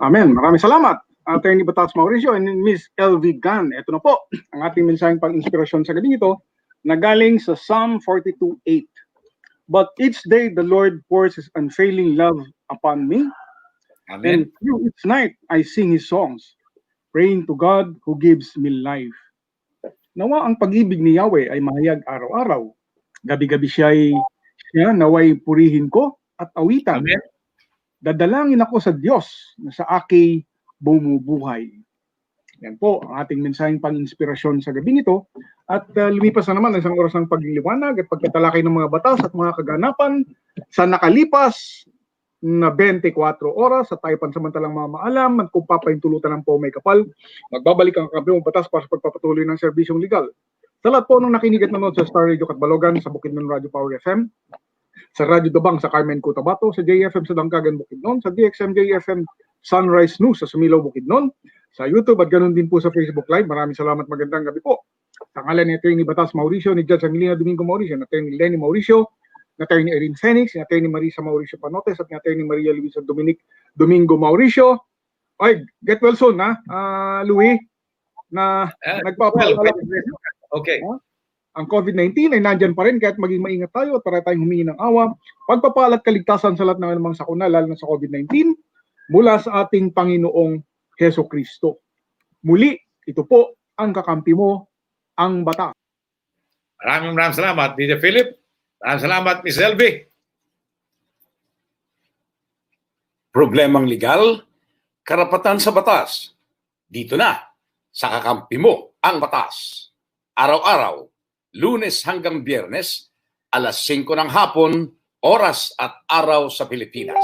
Amen. Maraming salamat, Attorney Batas Mauricio and Miss LV Gan. Ito na po ang ating mensaheng pang-inspirasyon sa gabi ito na galing sa Psalm 42:8. But each day the Lord pours His unfailing love upon me. Amen. And through each night I sing His songs, praying to God who gives me life. Nawa ang pag-ibig ni Yahweh ay mahayag araw-araw. Gabi-gabi siya naway purihin ko at awitan. Amen. Dadalangin ako sa Diyos na sa aki bumubuhay. Yan po ang ating mensaheng pang-inspirasyon sa gabi nito. At lumipas na naman ang isang oras ng pagliliwanag at pagtatalakay ng mga batas at mga kaganapan sa nakalipas na 24 oras sa tayo pansamantalang mamaalam at kung papahintulutan ng po may kapal, magbabalik ang Kakampi Mong Batas para sa pagpapatuloy ng serbisyong legal. Sa lahat po ng nakinig at nanood sa Star Radio Katbalogan, sa Bukidnon Radio Power FM, sa Radyo Dabang sa Carmen Cotabato, sa JFM sa Dangkagan Bukidnon, sa DXM JFM Sunrise News sa Sumilaw Bukidnon, sa YouTube at ganun din po sa Facebook Live. Maraming salamat, magandang gabi po. Sa ngalan ni Atty. Batas Mauricio, ni Judge Angelina Domingo Mauricio, ni Atty. Lenny Mauricio, ni Atty. Erin Phoenix, ni Atty. Marisa Mauricio Panotes, at ni Atty. Maria Luisa Domingo Mauricio. Ay, get well soon, ha? Louis, na nagpapaalala. Okay. Ang COVID-19 ay nandyan pa rin, kaya't maging maingat tayo at para tayong humingi ng awa. Pagpapalat kaligtasan sa lahat ng anumang sakuna, lalo na sa COVID-19, mula sa ating Panginoong Heso Kristo. Muli, ito po ang kakampi mo, ang Batas. Maraming salamat, DJ Philip. Maraming salamat, Miss Elvie. Problemang legal, karapatan sa batas. Dito na, sa kakampi mo, ang batas. Araw-araw, Lunes hanggang Biyernes, alas 5 ng hapon, oras at araw sa Pilipinas.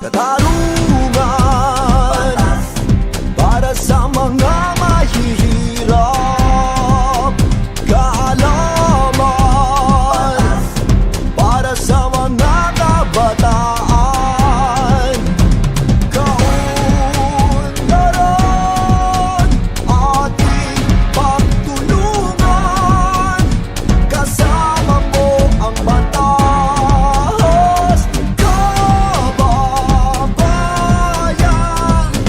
Katarungan para sa mga mahihirap, kaalaman para sa mga kabataan, kaunlaran ating pagtulungan, kasama mo ang batas, kababayan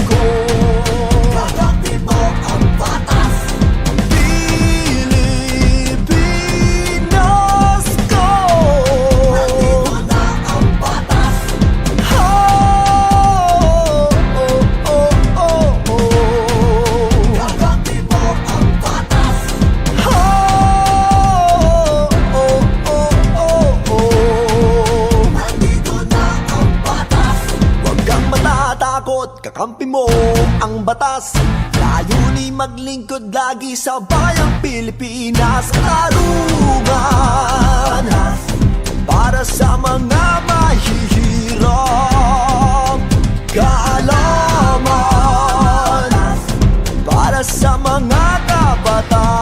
ko. Kakampi mo ang batas, Pilipinas ko. Nandito na ang batas. Kakampi mo ang batas. Nandito na ang batas. Huwag kang matatakot, kakampi mo ang batas. Layunin maglingkod lagi sa bayang Pilipinas. Karungan para sa mga mahihirap, kaalaman para sa mga kabataan.